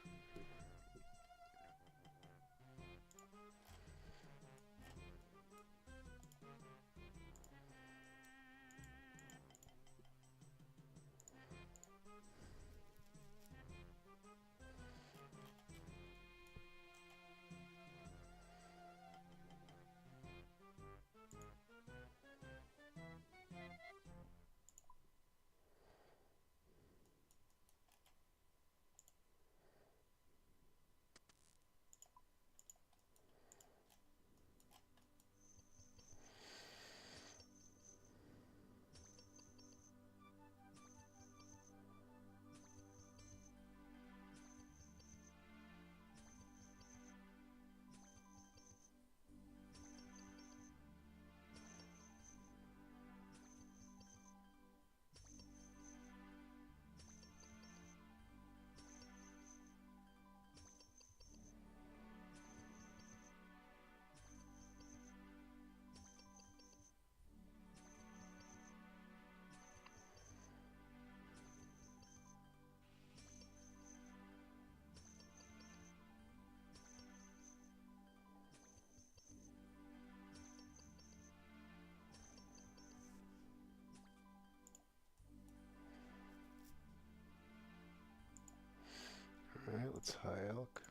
Alright, let's high elk.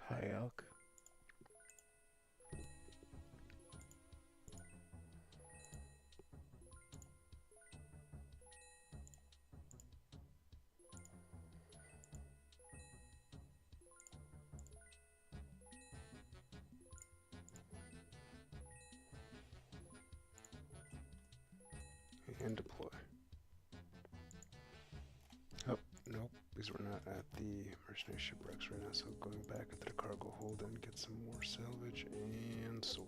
High elk. And deploy. Oh, nope, because we're not at the mercenary shipwrecks right now, so going back into the cargo hold and get some more salvage and sort.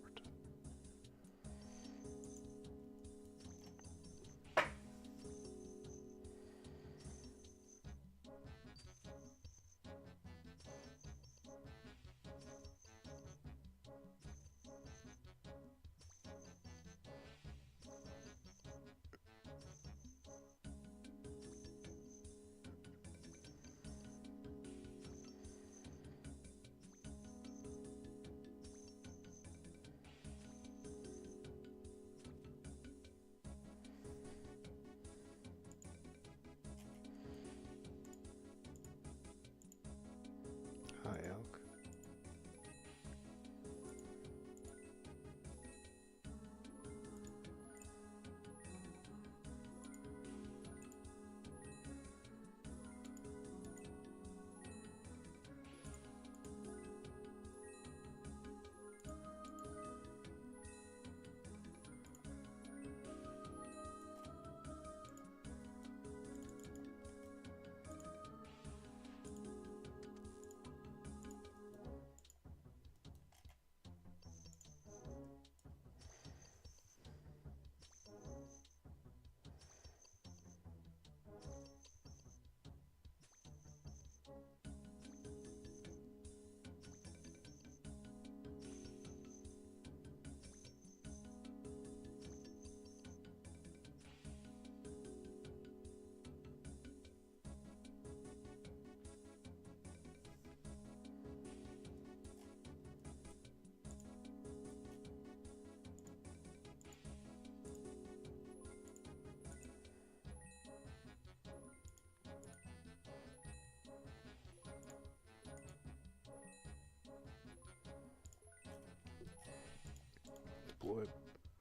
Blip.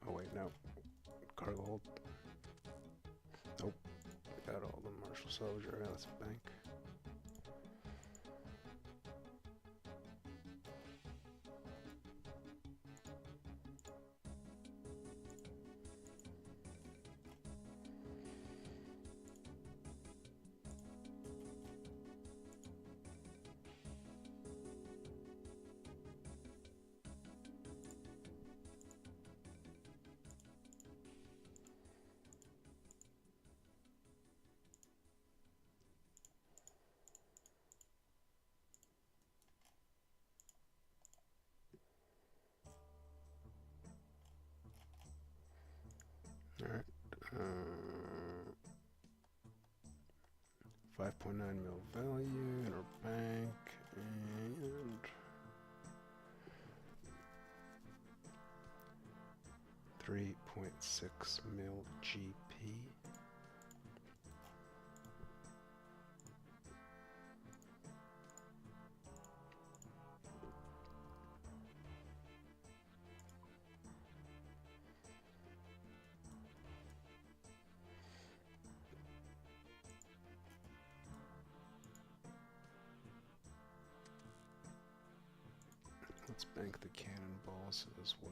Oh wait, no. Cargo hold. Nope. Got all the Marshall Soldier. Yeah, let's bank. Alright. 5.9 mil value in our bank and 3.6 mil GP. Let's bank the cannonballs as well.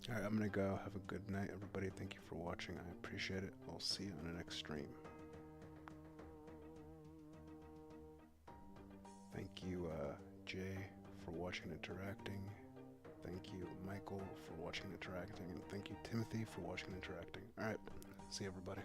Alright, I'm gonna go. Have a good night, everybody. Thank you for watching. I appreciate it. I'll see you on the next stream. Thank you, Jay, for watching and interacting. Thank you, Michael, for watching and interacting. And thank you, Timothy, for watching and interacting. Alright, see you, everybody.